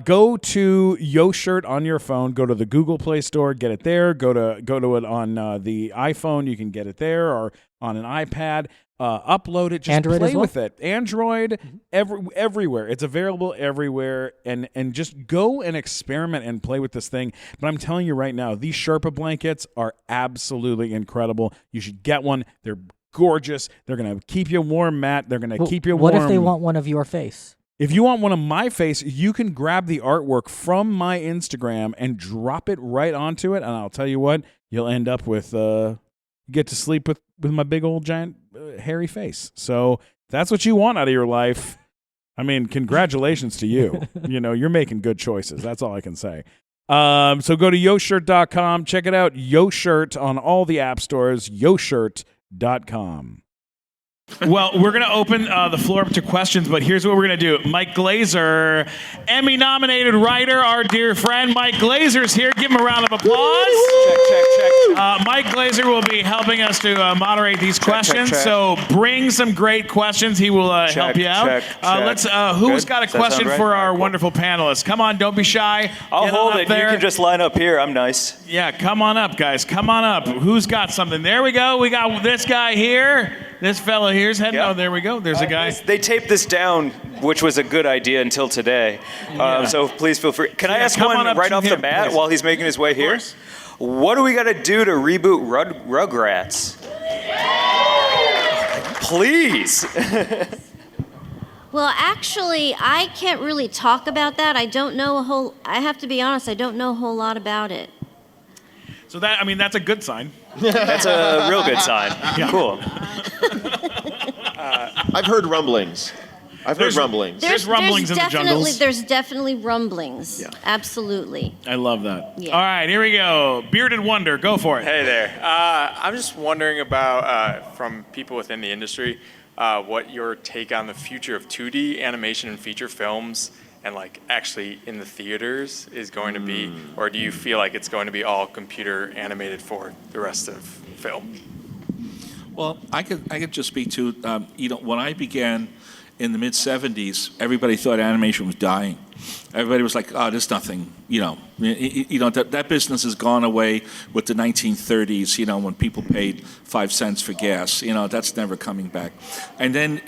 Go to Yo Shirt on your phone. Go to the Google Play Store. Get it there. Go to it on the iPhone. You can get it there, or on an iPad. Upload it, just Android play as well? with it. Android, everywhere. It's available everywhere, and just go and experiment and play with this thing. But I'm telling you right now, these Sherpa blankets are absolutely incredible. You should get one. They're gorgeous. They're going to keep you warm, Matt. They're going to keep you warm. What if they want one of your face? If you want one of my face, you can grab the artwork from my Instagram and drop it right onto it, and I'll tell you what, you'll end up with get to sleep with my big old giant hairy face. So that's what you want out of your life. I mean, congratulations to you. You're making good choices. That's all I can say. So go to YoShirt.com. Check it out. Yo Shirt on all the app stores. YoShirt.com. Well, we're going to open the floor up to questions, but here's what we're going to do. Mike Glazer, Emmy-nominated writer, our dear friend Mike Glazer's here. Give him a round of applause. Check. Mike Glazer will be helping us to moderate these questions, so bring some great questions. He will help you out. Who's got a question for our wonderful panelists? Come on, don't be shy. I'll hold it. There. You can just line up here. I'm nice. Yeah, come on up, guys. Come on up. Who's got something? There we go. We got this guy here. This fella here's heading. Yep. Oh, there we go. There's a guy. They taped this down, which was a good idea until today. So please feel free. Can I ask one right off the bat while he's making his way here? What do we got to do to reboot Rugrats? Please. Well, actually, I can't really talk about that. I have to be honest, I don't know a whole lot about it. So that's a good sign. That's a real good sign. Yeah. Cool. I've heard rumblings. There's rumblings in the jungles. There's definitely rumblings. Yeah. Absolutely. I love that. Yeah. All right, here we go. Bearded Wonder, go for it. Hey there. I'm just wondering about, from people within the industry, what your take on the future of 2D animation and feature films and like actually in the theaters is going to be, or do you feel like it's going to be all computer animated for the rest of film? Well, I could just speak to when I began in the mid-'70s, everybody thought animation was dying. Everybody was like, "Oh, there's nothing." That business has gone away with the 1930s. When people paid 5 cents for gas. That's never coming back. And then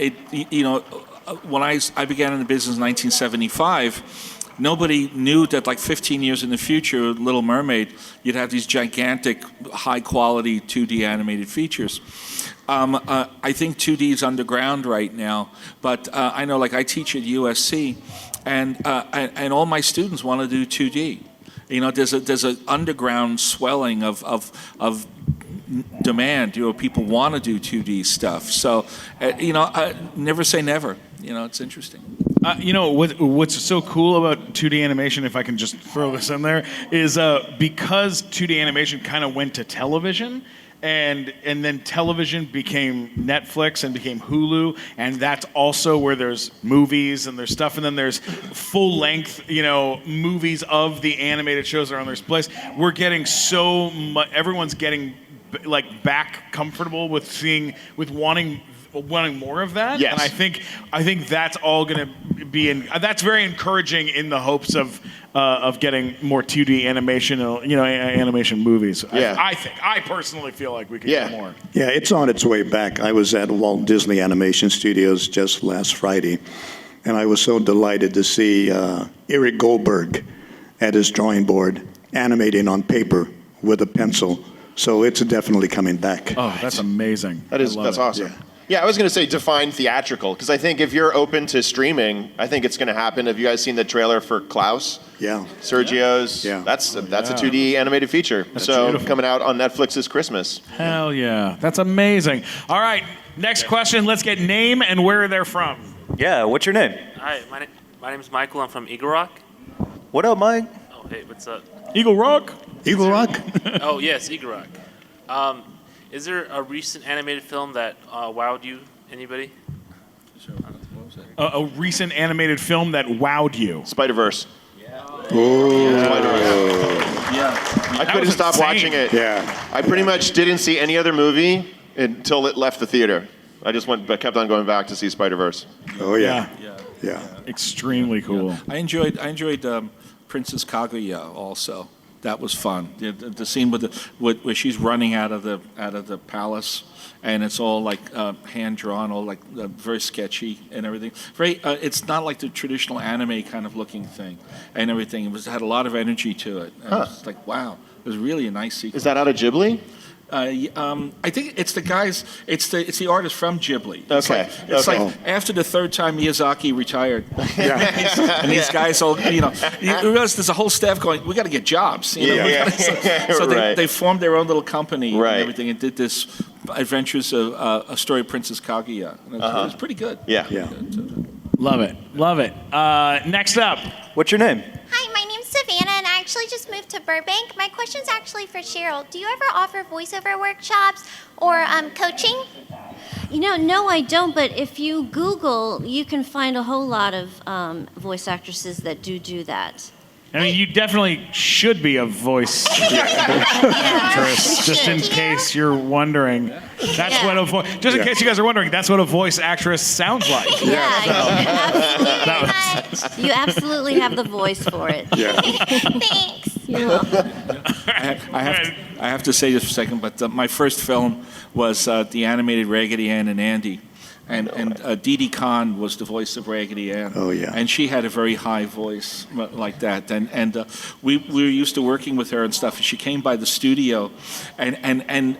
when I began in the business in 1975. Nobody knew that like 15 years in the future, Little Mermaid, you'd have these gigantic, high-quality 2D animated features. I think 2D is underground right now, but I know, like I teach at USC, and all my students want to do 2D. There's an underground swelling of demand. People want to do 2D stuff. So, never say never. It's interesting. What's so cool about 2D animation, if I can just throw this in there, is because 2D animation kind of went to television, and then television became Netflix and became Hulu, and that's also where there's movies and there's stuff, and then there's full-length, movies of the animated shows that are on this place. We're getting so much. Everyone's getting back comfortable with wanting more of that. Yes. And I think that's all going to be that's very encouraging in the hopes of getting more 2D animation, animation movies. Yeah. I personally feel like we could get more. Yeah, it's on its way back. I was at Walt Disney Animation Studios just last Friday, and I was so delighted to see Eric Goldberg at his drawing board animating on paper with a pencil. So it's definitely coming back. Oh, that's amazing. That's awesome. Yeah, I was going to say define theatrical, because I think if you're open to streaming, I think it's going to happen. Have you guys seen the trailer for Klaus? Yeah. Sergio's? Yeah. That's a 2D animated feature. Beautiful. Coming out on Netflix this Christmas. Hell yeah. That's amazing. All right, next question. Let's get name and where they're from. Yeah, what's your name? Hi, my name is Michael. I'm from Eagle Rock. What up, Mike? Oh, hey, what's up? Eagle Rock? Eagle Rock? Oh, yes, Eagle Rock. Is there a recent animated film that wowed you? Anybody? A recent animated film that wowed you? Spider-Verse. Yeah. I couldn't stop watching it. Yeah. I pretty much didn't see any other movie until it left the theater. I kept on going back to see Spider-Verse. Oh, yeah. Yeah. Extremely cool. Yeah. I enjoyed Princess Kaguya also. That was fun. The scene where she's running out of the palace, and it's all like hand drawn, all like very sketchy and everything. It's not like the traditional anime kind of looking thing and everything. It had a lot of energy to it. And it was like, wow, it was really a nice sequence. Is that out of Ghibli? I think it's the guys. It's the artist from Ghibli. It's like after the third time Miyazaki retired, and these guys all you realize there's a whole staff going. We got to get jobs. So they formed their own little company and everything, and did this Adventures of a Story of Princess Kaguya. And it was pretty good. Yeah. Love it. Next up, what's your name? Hi, my name's Savannah, and I actually just moved to Burbank. My question's actually for Cheryl. Do you ever offer voiceover workshops or coaching? You know, no, I don't. But if you Google, you can find a whole lot of voice actresses that do that. I mean, you definitely should be a voice actress, just in case you're wondering. That's what a voice. Just in case you guys are wondering, that's what a voice actress sounds like. You absolutely have the voice for it. Thanks. You're welcome. I have to say this for a second, but my first film was the animated Raggedy Ann and Andy. And Dee Khan was the voice of Raggedy Ann. Oh, yeah. And she had a very high voice like that. And we were used to working with her and stuff. And she came by the studio, and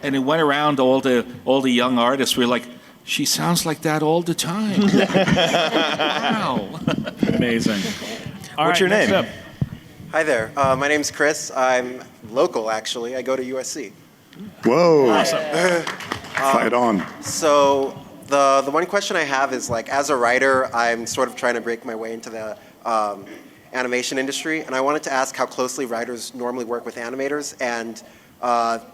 it went around all the young artists. We were like, she sounds like that all the time. Wow. Amazing. What's your name? Hi there. My name's Chris. I'm local, actually. I go to USC. Whoa. Awesome. Fight on. So the one question I have is, like, as a writer, I'm sort of trying to break my way into the animation industry, and I wanted to ask how closely writers normally work with animators, and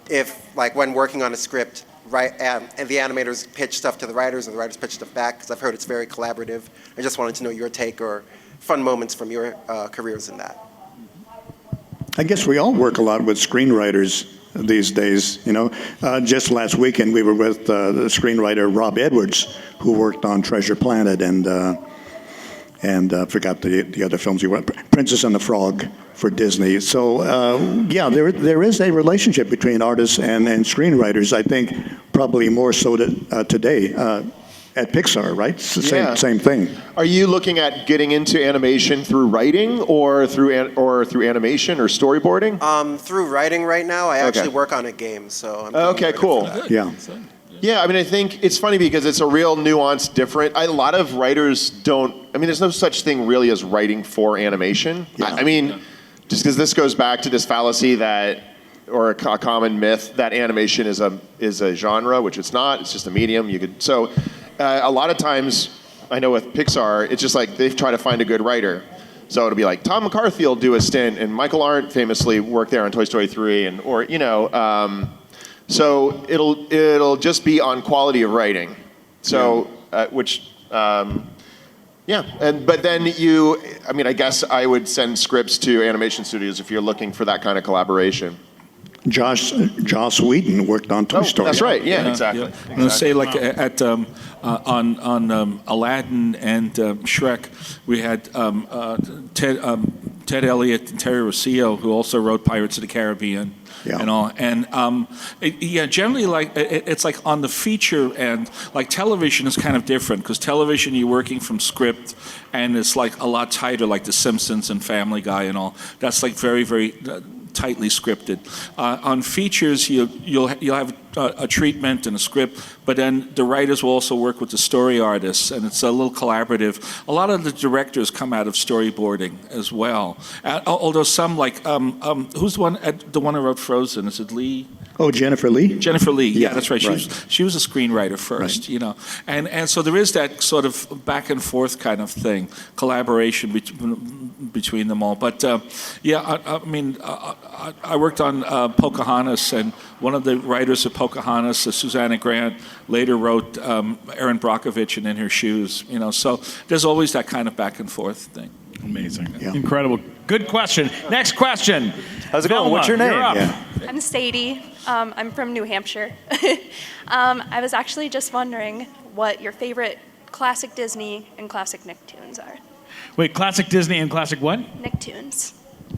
if, like, when working on a script, and the animators pitch stuff to the writers, and the writers pitch stuff back, because I've heard it's very collaborative. I just wanted to know your take or fun moments from your careers in that. I guess we all work a lot with screenwriters these days, you know. Just last weekend we were with the screenwriter Rob Edwards, who worked on Treasure Planet and forgot the other films he wrote, Princess and the Frog for Disney. So yeah, there is a relationship between artists and screenwriters. I think probably more so today at Pixar, right? It's the same thing. Are you looking at getting into animation through writing or through animation or storyboarding? Through writing right now. I actually work on a game, so I'm okay, cool. Yeah. Yeah, I mean, I think it's funny because it's a real nuanced different. A lot of writers don't, I mean, there's no such thing really as writing for animation. Yeah. I mean, just because this goes back to this fallacy that, or a common myth that animation is a genre, which it's not. It's just a medium. A lot of times, I know with Pixar, it's just like they try to find a good writer. So it'll be like Tom McCarthy will do a stint, and Michael Arndt famously worked there on Toy Story 3, so it'll just be on quality of writing. So but then I guess I would send scripts to animation studios if you're looking for that kind of collaboration. Joss Whedon worked on Toy Story. That's right. Yeah, exactly. I'm going to say, like, on Aladdin and Shrek, we had Ted Elliott and Terry Rossio, who also wrote Pirates of the Caribbean. Yeah. And all, and generally, like, it's like on the feature end, like television is kind of different because television you're working from script, and it's like a lot tighter, like The Simpsons and Family Guy and all. That's like very, very tightly scripted. On features, you'll have a treatment and a script, but then the writers will also work with the story artists, and it's a little collaborative. A lot of the directors come out of storyboarding as well. Although some, like, who's the one who wrote Frozen? Is it Lee? Oh, Jennifer Lee? Jennifer Lee, yeah, that's right. She was a screenwriter first, you know. And so there is that sort of back and forth kind of thing, collaboration between them all. But I worked on Pocahontas, and one of the writers of Pocahontas, Susanna Grant, later wrote Erin Brockovich and In Her Shoes, you know. So there's always that kind of back and forth thing. Amazing. Yeah. Incredible. Good question. Next question. How's it going? What's your name? I'm Sadie. I'm from New Hampshire. I was actually just wondering what your favorite classic Disney and classic Nicktoons are. Wait, classic Disney and classic what? Nicktoons.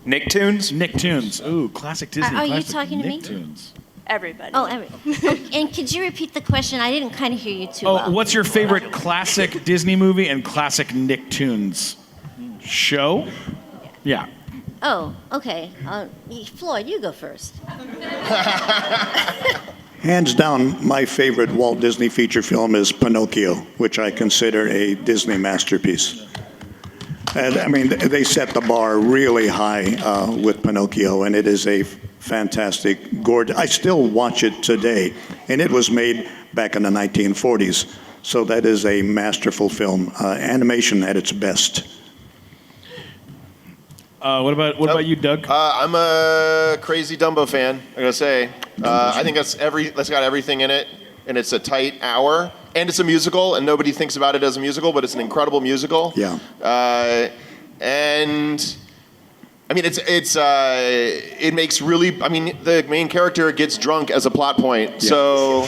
Nicktoons? Nicktoons. Ooh, classic Disney. Are you talking to me? Nicktoons. Everybody. Oh, and could you repeat the question? I didn't kind of hear you too well. What's your favorite classic Disney movie and classic Nicktoons show? Yeah. Oh, okay. Floyd, you go first. Hands down, my favorite Walt Disney feature film is Pinocchio, which I consider a Disney masterpiece. And I mean, they set the bar really high with Pinocchio, and it is a fantastic, gorgeous. I still watch it today, and it was made back in the 1940s. So that is a masterful film, animation at its best. What about you, Doug? I'm a crazy Dumbo fan. I gotta say, I think that's got everything in it, and it's a tight hour, and it's a musical, and nobody thinks about it as a musical, but it's an incredible musical. Yeah. And I mean, it makes really. I mean, the main character gets drunk as a plot point, so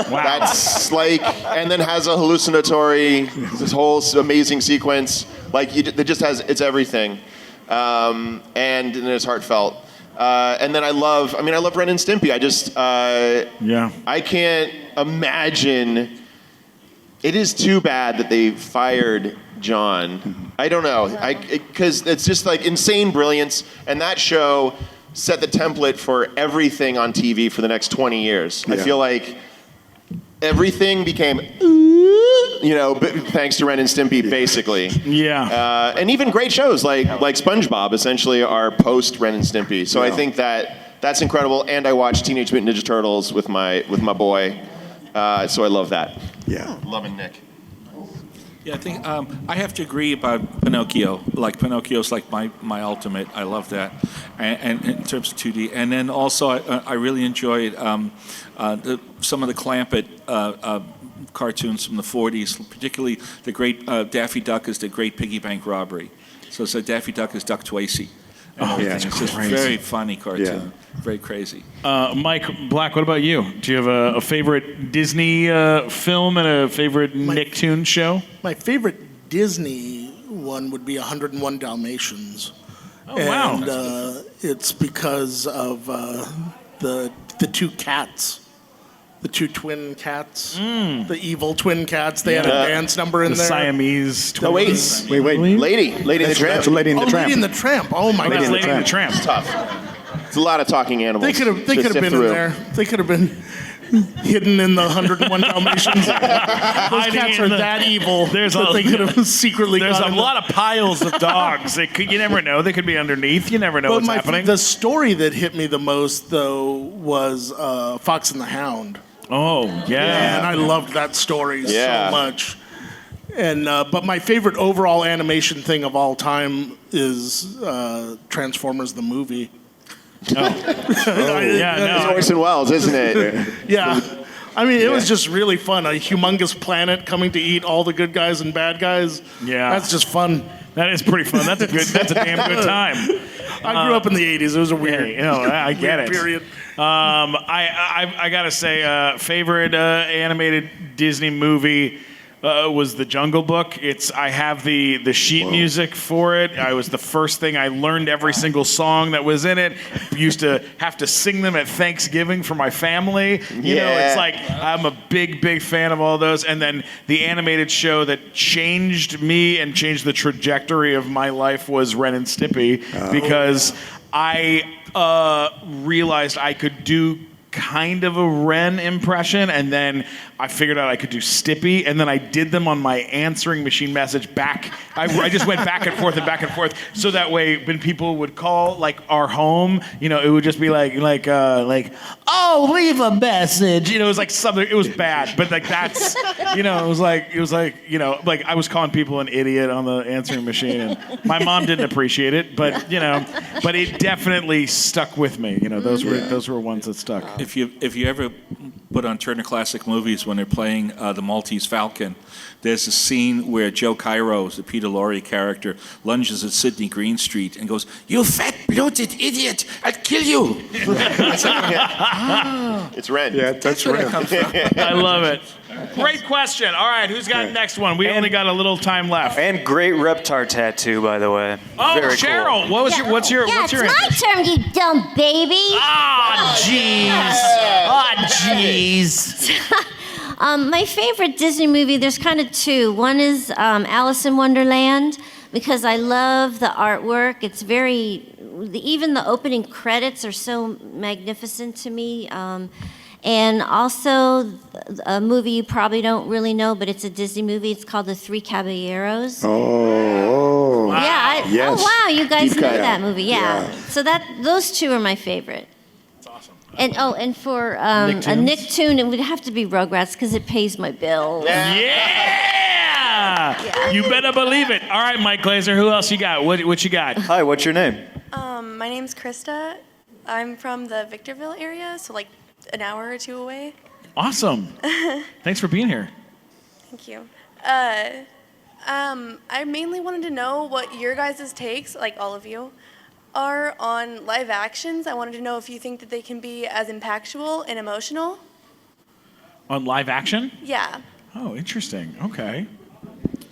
that's like, and then has a hallucinatory, this whole amazing sequence. Like, it just has, it's everything. And it's heartfelt. And then I love Ren and Stimpy. I can't imagine. It is too bad that they fired John. I don't know, because it's just like insane brilliance, and that show set the template for everything on TV for the next 20 years. I feel like everything became, thanks to Ren and Stimpy, basically. Yeah. And even great shows like SpongeBob essentially are post Ren and Stimpy. So I think that's incredible. And I watch Teenage Mutant Ninja Turtles with my boy. So I love that. Yeah. Loving Nick. Yeah, I think I have to agree about Pinocchio. Like, Pinocchio's like my ultimate. I love that, and in terms of 2D. And then also I really enjoyed some of the Clampett cartoons from the 40s, particularly the great Daffy Duck is the Great Piggy Bank Robbery. So Daffy Duck is Duck Twacey. It's just crazy. Very funny cartoon. Yeah. Very crazy. Mike Black, what about you? Do you have a favorite Disney film and a favorite Nicktoon show? My favorite Disney one would be 101 Dalmatians. Oh, wow. And it's because of the two cats. The two twin cats, the evil twin cats. They had a dance number in the there. Siamese twins. No, wait. Lady in the Tramp. That's Lady in the Tramp. Lady in the Tramp. Oh my God. Lady in the Tramp. It's tough. It's a lot of talking animals. They could have been in there. They could have been hidden in the 101 Dalmatians. Those cats are that evil that they could have secretly. There's a lot of piles of dogs. You never know. They could be underneath. You never know what's happening. The story that hit me the most, though, was Fox and the Hound. Oh, yeah. And I loved that story so much. And but my favorite overall animation thing of all time is Transformers the movie. It's Orson Welles, isn't it? Yeah. I mean, it was just really fun. A humongous planet coming to eat all the good guys and bad guys. Yeah. That's just fun. That is pretty fun. That's a damn good time. I grew up in the 80s. It was a weird, I get it. Period. I gotta say, favorite animated Disney movie was The Jungle Book. I have the sheet music for it. I was the first thing I learned every single song that was in it. Used to have to sing them at Thanksgiving for my family. You know, it's like I'm a big fan of all those. And then the animated show that changed me and changed the trajectory of my life was Ren and Stimpy, because I realized I could do kind of a Ren impression, and then I figured out I could do Stimpy, and then I did them on my answering machine message back. I just went back and forth, so that way when people would call like our home, it would just be like, oh, leave a message. It was like something. It was bad, but like that's, it was like like I was calling people an idiot on the answering machine, and my mom didn't appreciate it, but but it definitely stuck with me. Those were ones that stuck. If you ever put on Turner Classic Movies when they're playing The Maltese Falcon, there's a scene where Joe Cairo, the Peter Lorre character, lunges at Sidney Greenstreet and goes, "You fat bloated idiot! I'll kill you!" It's Ren. Yeah, that's Ren. I love it. Great question. All right, who's got next one? We only got a little time left. And great Reptar tattoo, by the way. Oh, Very Cheryl, cool. what's your it's answer? my turn, you dumb baby. Ah, jeez. My favorite Disney movie, there's kind of two. One is Alice in Wonderland, because I love the artwork. It's even the opening credits are so magnificent to me. And also a movie you probably don't really know, but it's a Disney movie. It's called The Three Caballeros. Oh. Yeah. Yes. Oh, wow. You guys Deep know cut. that movie. Yeah. So those two are my favorite. And for a Nicktoon, it would have to be Rugrats because it pays my bills. Yeah! You better believe it. All right, Mike Glazer, who else you got? What you got? Hi, what's your name? My name's Krista. I'm from the Victorville area, so like an hour or two away. Awesome. Thanks for being here. Thank you. I mainly wanted to know what your guys' takes, like all of you, are on live actions. I wanted to know if you think that they can be as impactful and emotional. On live action? Yeah. Oh, interesting. Okay.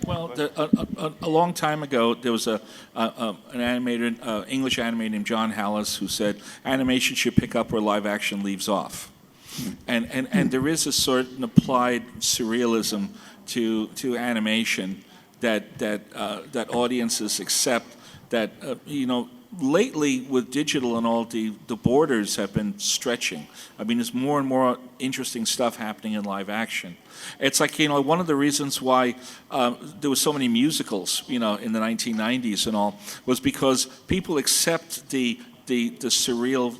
Well, a long time ago, there was an animator, English animator named John Hallis, who said animation should pick up where live action leaves off. And there is a certain applied surrealism to animation that audiences accept. That lately with digital and all, the borders have been stretching. I mean, there's more and more interesting stuff happening in live action. It's like, one of the reasons why there were so many musicals, in the 1990s and all, was because people accept the surreal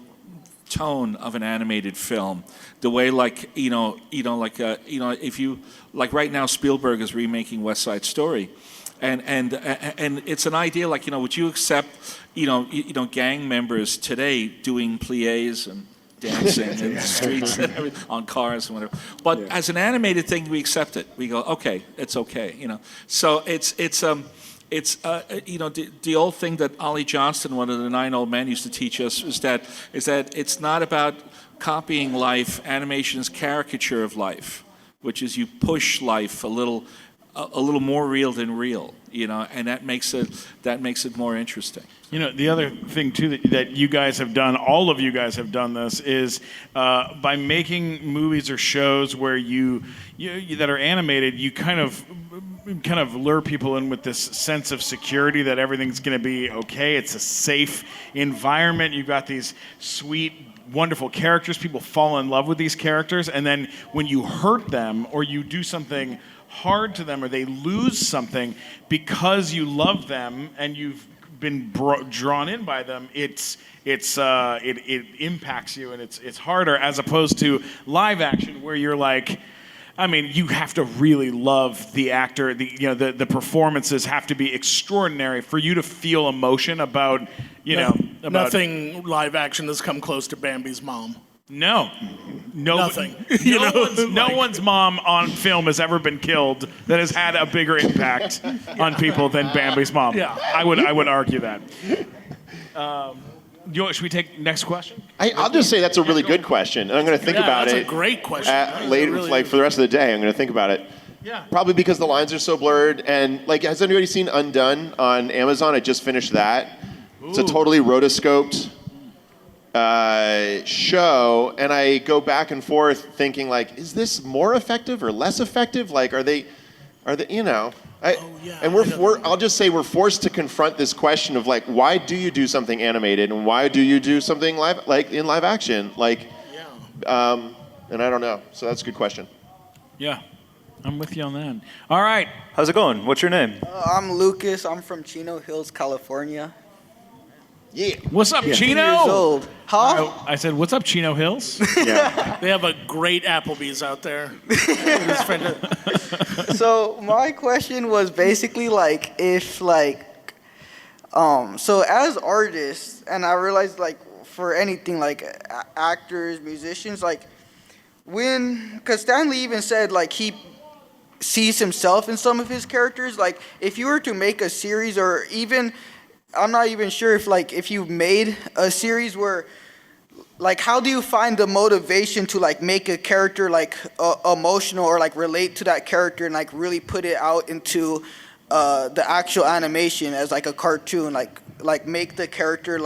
tone of an animated film. The way, if you, like right now, Spielberg is remaking West Side Story. And it's an idea like, would you accept, gang members today doing pliés and dancing in the streets and everything, on cars and whatever. But as an animated thing, we accept it. We go, okay, it's okay, So it's the old thing that Ollie Johnston, one of the 9 old men, used to teach us is that it's not about copying life. Animation is caricature of life, which is you push life a little more real than real, and that makes it more interesting. The other thing too that you guys have done, all of you guys have done this, is by making movies or shows where you that are animated, you kind of lure people in with this sense of security that everything's going to be okay. It's a safe environment. You've got these sweet, wonderful characters. People fall in love with these characters, and then when you hurt them or you do something hard to them or they lose something because you love them and you've been drawn in by them, it impacts you and it's harder, as opposed to live action where you're like, you have to really love the actor. The performances have to be extraordinary for you to feel emotion about, Nothing live action has come close to Bambi's mom. No. Nothing. No one's mom on film has ever been killed that has had a bigger impact on people than Bambi's mom. Yeah. I would argue that. Should we take next question? I'll just say that's a really good question, and I'm going to think about that's it. a great question. Later, really for the rest of the day, I'm going to think about it. Yeah. Probably because the lines are so blurred, and has anybody seen Undone on Amazon? I just finished that. Ooh. It's a totally rotoscoped show, and I go back and forth thinking, is this more effective or less effective? Are they, And I'll just say we're forced to confront this question of why do you do something animated and why do you do something in live action? And I don't know. So that's a good question. Yeah, I'm with you on that. All right. How's it going? What's your name? I'm Lucas. I'm from Chino Hills, California. Yeah. What's up, Chino? 15 years old. Huh? I said, what's up, Chino Hills? Yeah. They have a great Applebee's out there. So my question was basically so as artists, and I realized for anything actors, musicians, because Stan Lee even said he sees himself in some of his characters. If you were to make a series, or even, I'm not even sure if you made a series where, how do you find the motivation to make a character emotional or relate to that character and really put it out into the actual animation as a cartoon, make the character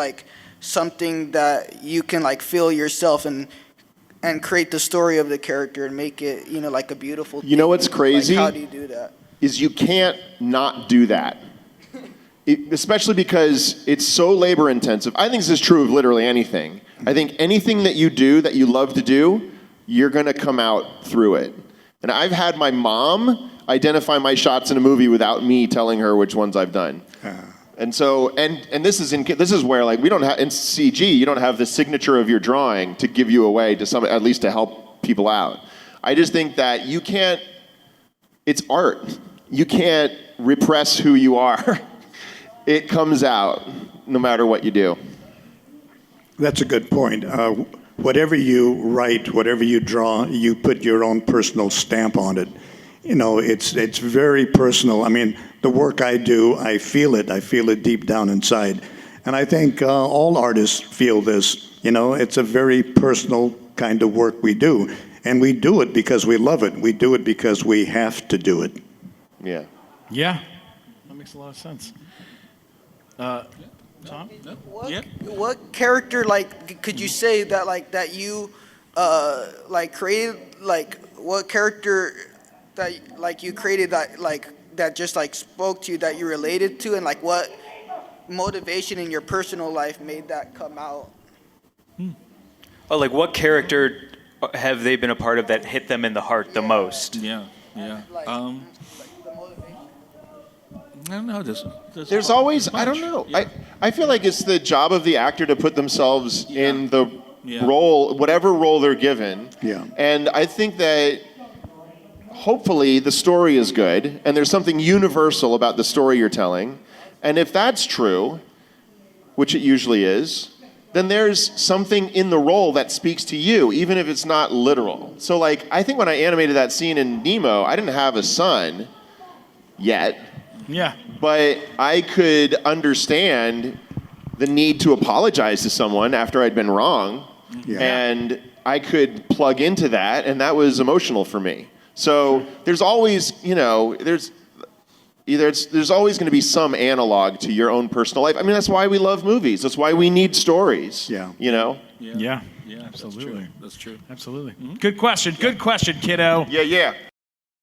something that you can feel yourself and create the story of the character and make it a beautiful thing. You know what's crazy? How do you do that? Is you can't not do that. Especially because it's so labor intensive. I think this is true of literally anything. I think anything that you do that you love to do, you're going to come out through it. And I've had my mom identify my shots in a movie without me telling her which ones I've done. And so, and this is where we don't have in CG, you don't have the signature of your drawing to give you away to at least to help people out. I just think that you can't. It's art. you can't repress who you are. It comes out no matter what you do. That's a good point. Whatever you write, whatever you draw, you put your own personal stamp on it. You know, it's very personal. I mean, the work I do, I feel it deep down inside. And I think all artists feel this. You know, it's a very personal kind of work we do. And we do it because we love it. We do it because we have to do it. Yeah. Yeah. That makes a lot of sense. Tom? What character, like, could you say that, like, that you, like, created, like, what character that, like, you created that, like, that just, like, spoke to you, that you related to, and, like, what motivation in your personal life made that come out? Oh, like, what character have they been a part of that hit them in the heart the most? Yeah. I don't know. There's always, I don't know. Yeah. I feel like it's the job of the actor to put themselves in the role, whatever role they're given. Yeah. And I think that hopefully the story is good and there's something universal about the story you're telling. And if that's true, which it usually is, then there's something in the role that speaks to you, even if it's not literal. So, like, I think when I animated that scene in Nemo, I didn't have a son yet. Yeah. But I could understand the need to apologize to someone after I'd been wrong. Yeah. And I could plug into that, and that was emotional for me. So there's always, you know, there's always going to be some analog to your own personal life. I mean, that's why we love movies. That's why we need stories. Yeah. You know? Yeah, absolutely. That's true. Absolutely. Mm-hmm. Good question, kiddo. Yeah.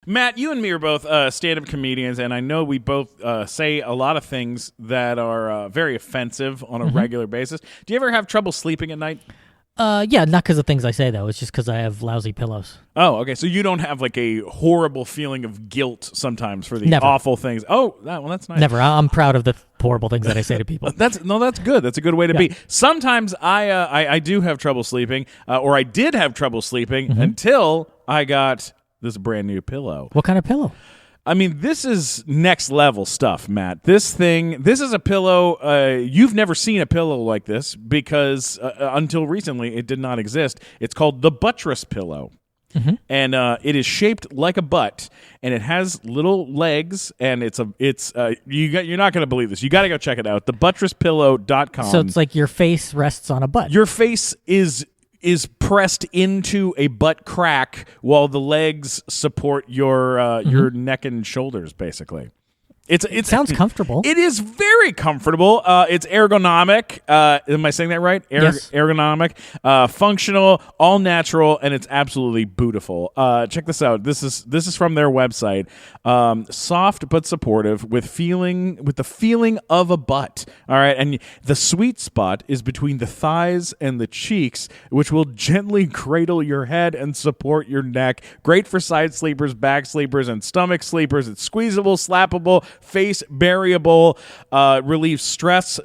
Matt, you and me are both stand-up comedians, and I know we both say a lot of things that are very offensive on a regular basis. Do you ever have trouble sleeping at night? Yeah, not because of things I say, though. It's just because I have lousy pillows. Oh, okay. So you don't have like a horrible feeling of guilt sometimes for the awful things. Oh, that's nice. Never. I'm proud of the horrible things that I say to people. That's good. That's a good way to be. Sometimes I do have trouble sleeping, or I did have trouble sleeping until I got this brand new pillow. What kind of pillow? I mean, this is next level stuff, Matt. This is a pillow. You've never seen a pillow like this because until recently it did not exist. It's called the buttress pillow. And it is shaped like a butt, and it has little legs, and you're not going to believe this. You got to go check it out. Thebuttresspillow.com. So it's like your face rests on a butt. Your face is pressed into a butt crack while the legs support your neck and shoulders, basically. It sounds comfortable. It is very comfortable. It's ergonomic. Am I saying that right? Yes. Ergonomic, functional, all natural, and it's absolutely beautiful. Check this out. This is from their website. Soft but supportive with the feeling of a butt. All right, and the sweet spot is between the thighs and the cheeks, which will gently cradle your head and support your neck. Great for side sleepers, back sleepers, and stomach sleepers. It's squeezable, slappable, face variable, relieves stress,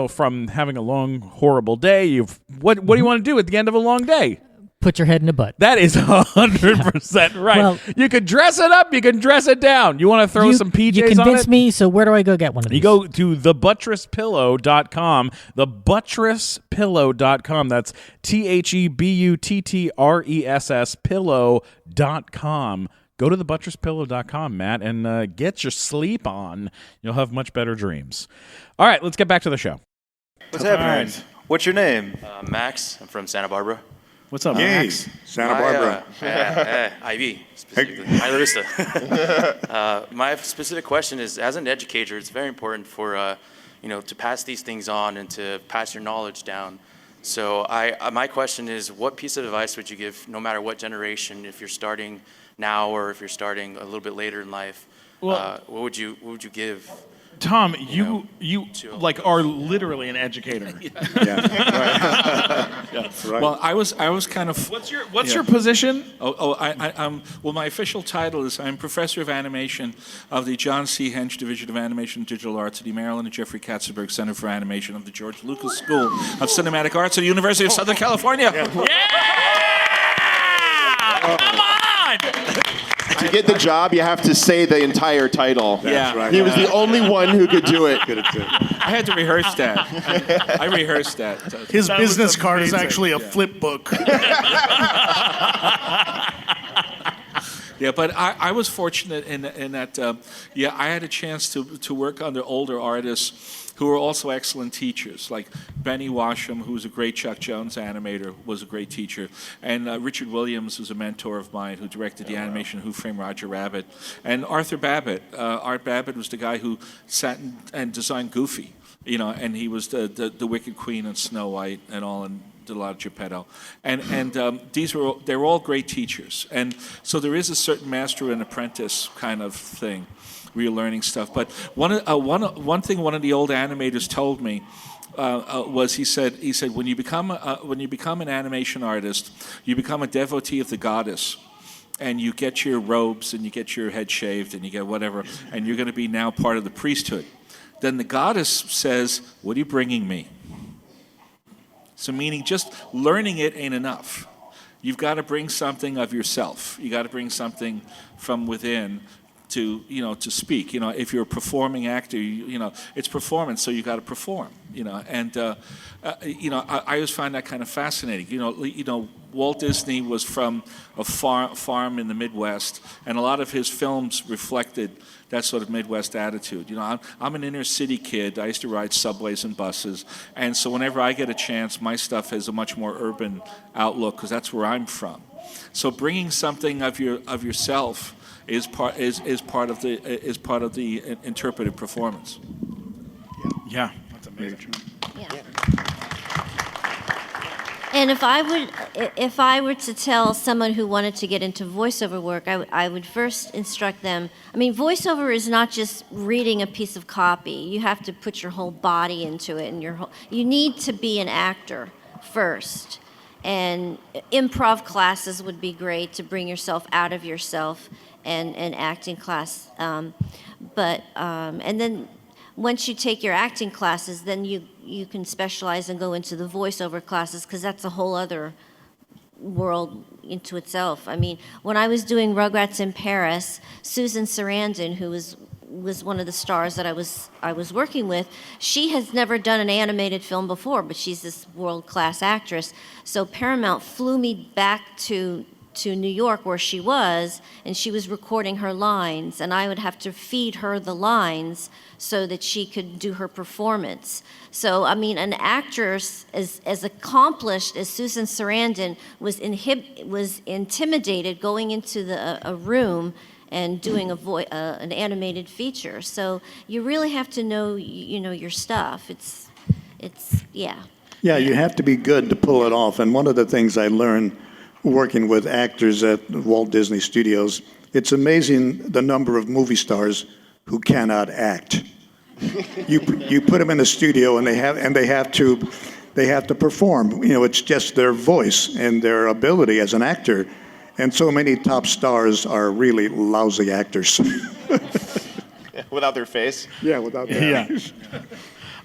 from having a long, horrible day. What do you want to do at the end of a long day? Put your head in a butt. That is 100% right. Well, you can dress it up, you can dress it down. You want to throw some PJs on it? You convinced me, so where do I go get one of these? You go to thebuttresspillow.com, thebuttresspillow.com. That's THEBUTTRESS pillow.com. Go to thebuttresspillow.com, Matt, and get your sleep on. You'll have much better dreams. All right, let's get back to the show. What's happening? Right. What's your name? Max. I'm from Santa Barbara. What's up, Max? Santa Barbara. IB, specifically. Hi, Larissa. My specific question is, as an educator, it's very important for, to pass these things on and to pass your knowledge down. So my question is, what piece of advice would you give, no matter what generation, if you're starting now or if you're starting a little bit later in life? What would you give? Tom, you are literally an educator. That's right. Well, I was kind of. What's your position? I'm. Well, my official title is I'm professor of animation of the John C. Hench Division of Animation and Digital Arts at the Marilyn and Jeffrey Katzenberg Center for Animation of the George Lucas School of Cinematic Arts at the University of Southern California. Yeah! Come on! get the job, you have to say the entire title. That's right. He was the only one who could do it. I had to rehearse that. I rehearsed that. His That business was card is amazing. actually a flip book. Yeah, but I was fortunate in that, I had a chance to work under older artists who were also excellent teachers, like Benny Washam, who was a great Chuck Jones animator, was a great teacher, and Richard Williams was a mentor of mine who directed the animation Who Framed Roger Rabbit, and Arthur Babbitt. Art Babbitt was the guy who sat and designed Goofy, and he was the Wicked Queen and Snow White and all, and did a lot of Geppetto, and they were all great teachers, and so there is a certain master and apprentice kind of thing where you're learning stuff. But one thing one of the old animators told me was he said when you become an animation artist, you become a devotee of the goddess. And you get your robes and you get your head shaved and you get whatever, and you're going to be now part of the priesthood. Then the goddess says, "What are you bringing me?" So meaning just learning it ain't enough. You've got to bring something of yourself. You got to bring something from within to speak. If you're a performing actor, it's performance, so you got to perform. And I always find that kind of fascinating. Walt Disney was from a farm in the Midwest, and a lot of his films reflected that sort of Midwest attitude. I'm an inner city kid. I used to ride subways and buses, and so whenever I get a chance, my stuff has a much more urban outlook because that's where I'm from. So bringing something of yourself is part of the interpretive performance. Yeah, that's amazing. Yeah. And if I were to tell someone who wanted to get into voiceover work, I would first instruct them. I mean, voiceover is not just reading a piece of copy. You have to put your whole body into it, and you need to be an actor first. And improv classes would be great to bring yourself out of yourself, and acting class. And then once you take your acting classes, then you can specialize and go into the voiceover classes, because that's a whole other world into itself. I mean, when I was doing Rugrats in Paris, Susan Sarandon, who was one of the stars that I was working with, she has never done an animated film before, but she's this world-class actress. So Paramount flew me back to New York, where she was, and she was recording her lines, and I would have to feed her the lines so that she could do her performance. So, I mean, an actress as accomplished as Susan Sarandon was intimidated going into a room and doing an animated feature. So you really have to know, your stuff. It's yeah. Yeah, you have to be good to pull it off. And one of the things I learned working with actors at Walt Disney Studios, it's amazing the number of movie stars who cannot act. You put them in a studio and they have to perform. It's just their voice and their ability as an actor. And so many top stars are really lousy actors. Without their face? Yeah, without their face.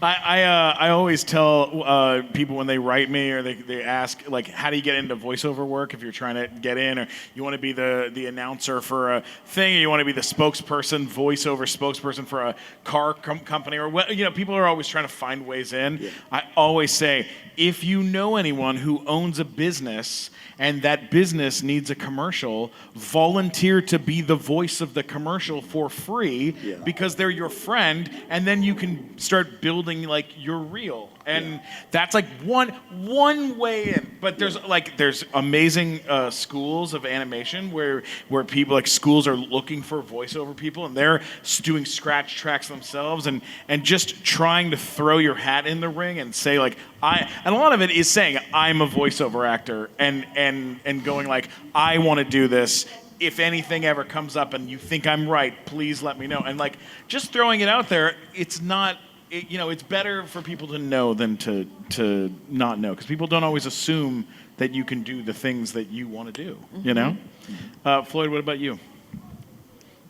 I always tell people when they write me or they ask, like, how do you get into voiceover work if you're trying to get in, or you want to be the announcer for a thing, or you want to be the voiceover spokesperson for a car company, or people are always trying to find ways in. Yeah. I always say, if you know anyone who owns a business and that business needs a commercial, volunteer to be the voice of the commercial for free, because they're your friend, and then you can start building like your reel. And that's like one way in. But there's amazing schools of animation where people, like schools, are looking for voiceover people, and they're doing scratch tracks themselves and just trying to throw your hat in the ring and say, like, and a lot of it is saying I'm a voiceover actor and going like, I want to do this. If anything ever comes up and you think I'm right, please let me know. And like, just throwing it out there, it's not. It's better for people to know than to not know, because people don't always assume that you can do the things that you want to do. Mm-hmm. Floyd, what about you?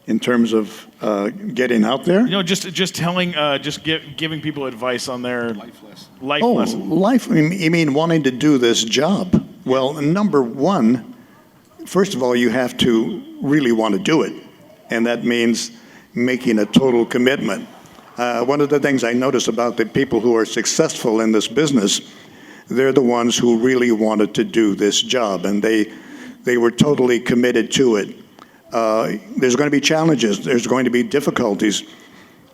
In terms of getting out there? Just telling, giving people advice on their life lesson. Life. You mean wanting to do this job? Well, number one, first of all, you have to really want to do it. And that means making a total commitment. One of the things I notice about the people who are successful in this business, they're the ones who really wanted to do this job, and they were totally committed to it. There's going to be challenges. There's going to be difficulties.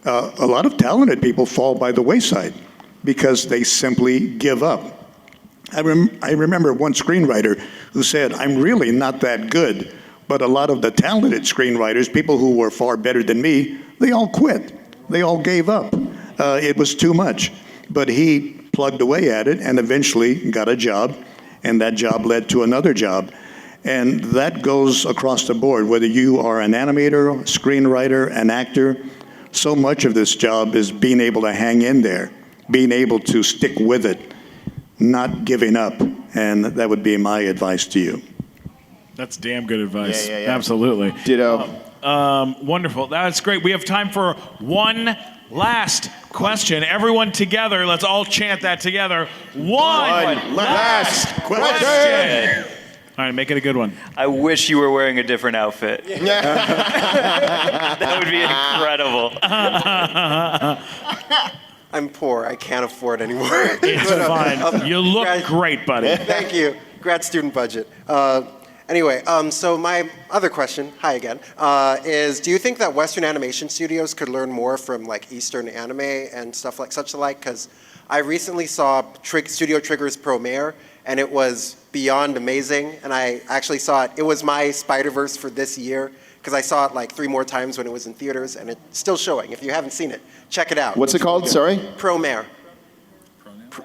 A lot of talented people fall by the wayside because they simply give up. I remember one screenwriter who said, I'm really not that good, but a lot of the talented screenwriters, people who were far better than me, they all quit. They all gave up. It was too much. But he plugged away at it and eventually got a job, and that job led to another job. And that goes across the board, whether you are an animator, screenwriter, an actor. So much of this job is being able to hang in there, being able to stick with it, not giving up. And that would be my advice to you. That's damn good advice. Yeah. Absolutely. Ditto. Wonderful. That's great. We have time for one last question. Everyone together, let's all chant that together. One last question. All right, make it a good one. I wish you were wearing a different outfit. That would be incredible. I'm poor. I can't afford anymore. It's fine. You look great, buddy. Thank you. Grad student budget. Anyway, so my other question, hi again, is do you think that Western animation studios could learn more from like Eastern anime and stuff like such alike? Because I recently saw Studio Trigger's Promare, and it was beyond amazing. And I actually saw it. It was my Spider-Verse for this year, because I saw it like 3 more times when it was in theaters, and it's still showing. If you haven't seen it, check it out. What's it called? Sorry? Promare.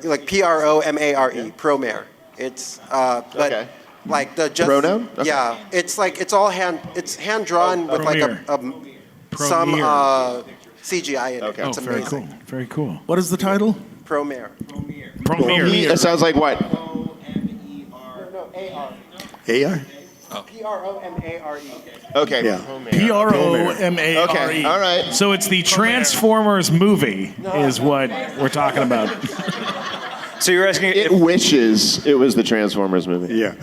Like Promare. Promare. It's but Okay. like the just Pronoun? Okay. Yeah, it's like it's all hand drawn with like some CGI in it. Okay. It's very amazing. cool. Very cool. What is the title? Promare. Promare. It sounds like what? No, AR. AR? Promare. Okay. Yeah. Promare. Okay. All right. So it's the Transformers movie is what we're talking about. So you're asking It wishes it was the Transformers movie. Yeah.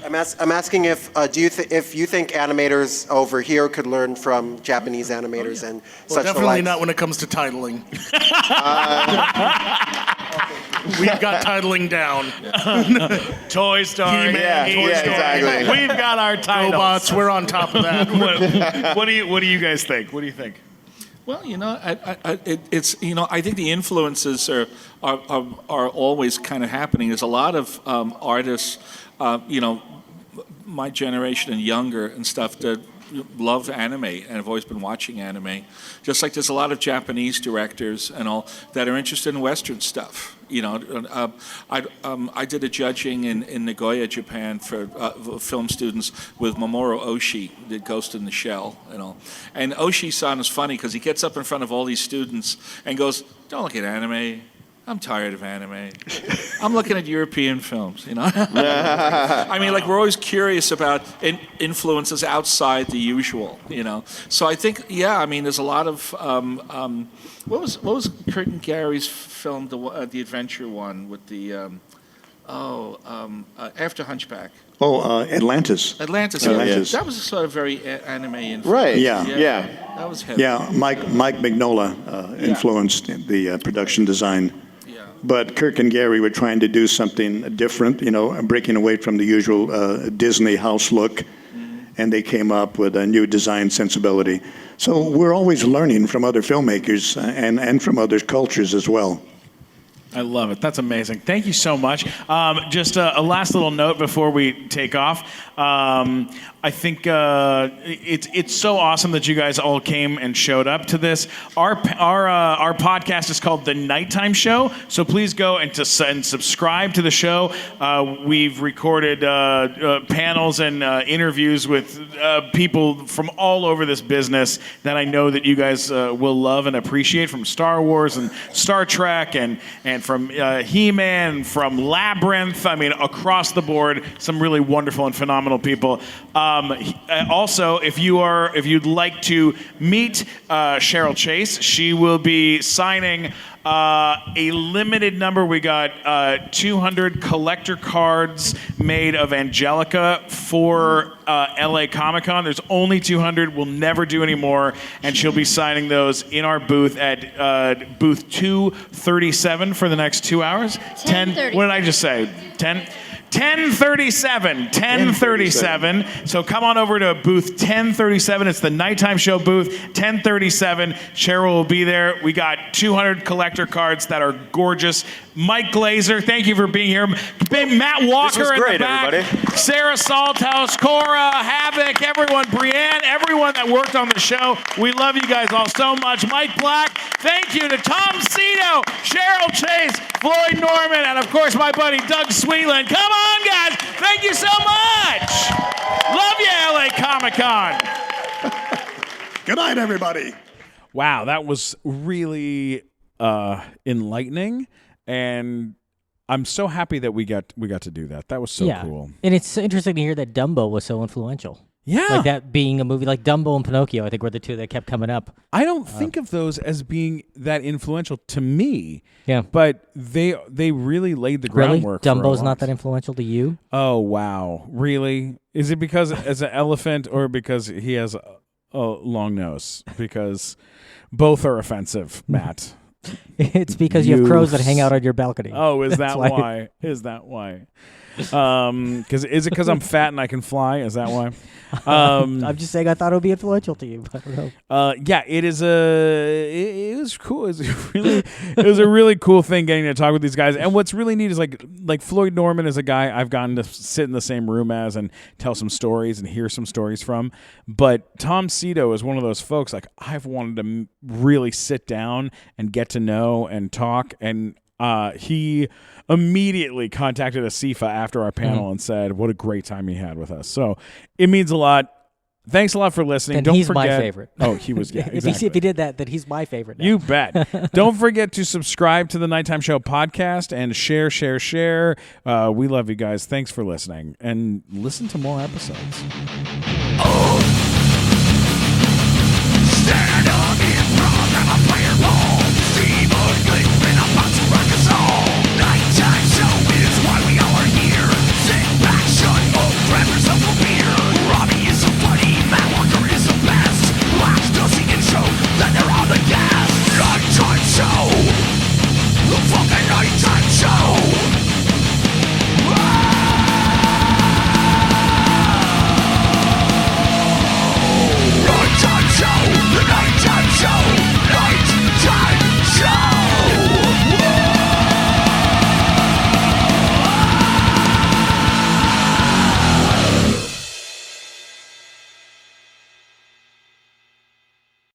I'm asking if if you think animators over here could learn from Japanese animators and Well, such definitely alike. not when it comes to titling. We've got titling down. Toy Story. He-Man, Toy Story. exactly. We've got our titles. Robots, we're on top of that. What do you guys think? What do you think? Well, it's I think the influences are always kind of happening. There's a lot of artists, my generation and younger and stuff that love anime and have always been watching anime. Just like there's a lot of Japanese directors and all that are interested in Western stuff. I did a judging in Nagoya, Japan for film students with Mamoru Oshii, did Ghost in the Shell and all. And Oshii-san is funny because he gets up in front of all these students and goes, "Don't look at anime. I'm tired of anime. I'm looking at European films, I mean, like, we're always curious about influences outside the usual, So I think, there's a lot of, what was Kurt and Gary's film, the adventure one with the, after Hunchback? Atlantis. Atlantis. Atlantis. That was a sort of very anime influence. Right. Yeah. That was heavy. Yeah, Mike Mignola influenced the production design. But Kirk and Gary were trying to do something different, breaking away from the usual Disney house look, and they came up with a new design sensibility. So we're always learning from other filmmakers and from other cultures as well. I love it. That's amazing. Thank you so much. Just a last little note before we take off. I think it's so awesome that you guys all came and showed up to this. Our podcast is called The Nighttime Show, so please go and subscribe to the show. We've recorded panels and interviews with people from all over this business that I know that you guys will love and appreciate, from Star Wars and Star Trek and from He-Man, from Labyrinth. I mean, across the board, some really wonderful and phenomenal people. Also, if you'd like to meet Cheryl Chase, she will be signing A limited number. We got 200 collector cards made of Angelica for LA Comic-Con. There's only 200. We'll never do any more. And she'll be signing those in our booth at booth 237 for the next 2 hours. 10. What did I just say? 1037. So come on over to booth 1037. It's the nighttime show booth, 1037. Cheryl will be there. We got 200 collector cards that are gorgeous. Mike Glazer, thank you for being here. Matt Walker This was great, in the back. everybody. Sarah Salthouse, Cora, Havoc, everyone, Brienne, everyone that worked on the show. We love you guys all so much. Mike Black, thank you to Tom Sito, Cheryl Chase, Floyd Norman, and of course my buddy Doug Sweetland. Come on, guys. Thank you so much. Love you, LA Comic-Con. Good night, everybody. Wow, that was really enlightening, and I'm so happy that we got to do that. That was so cool. And it's interesting to hear that Dumbo was so influential. Yeah. Like that being a movie like Dumbo and Pinocchio, I think were the two that kept coming up. I don't think of those as being that influential to me. Yeah. But they really laid the groundwork. Really? for a Dumbo's lot. not that influential to you? Oh, wow. Really? Is it because as an elephant or because he has a long nose? Because both are offensive, Matt. It's because you have crows that hang out on your balcony. Oh, is That's that why? Is that why? Is it because I'm fat and I can fly? Is that why? I'm just saying I thought it would be influential to you, but I don't know. Yeah, it is it was cool. It was a really cool thing getting to talk with these guys. And what's really neat is like Floyd Norman is a guy I've gotten to sit in the same room as and tell some stories and hear some stories from. But Tom Sito is one of those folks like I've wanted to really sit down and get to know and talk. And he immediately contacted Asifa after our panel and said what a great time he had with us. So it means a lot. Thanks a lot for listening. Then Don't he's forget, my favorite. Oh, he was, yeah, exactly. If he did that, then he's my favorite now. You bet. Don't forget to subscribe to the Nighttime Show podcast and share. We love you guys. Thanks for listening. And listen to more episodes.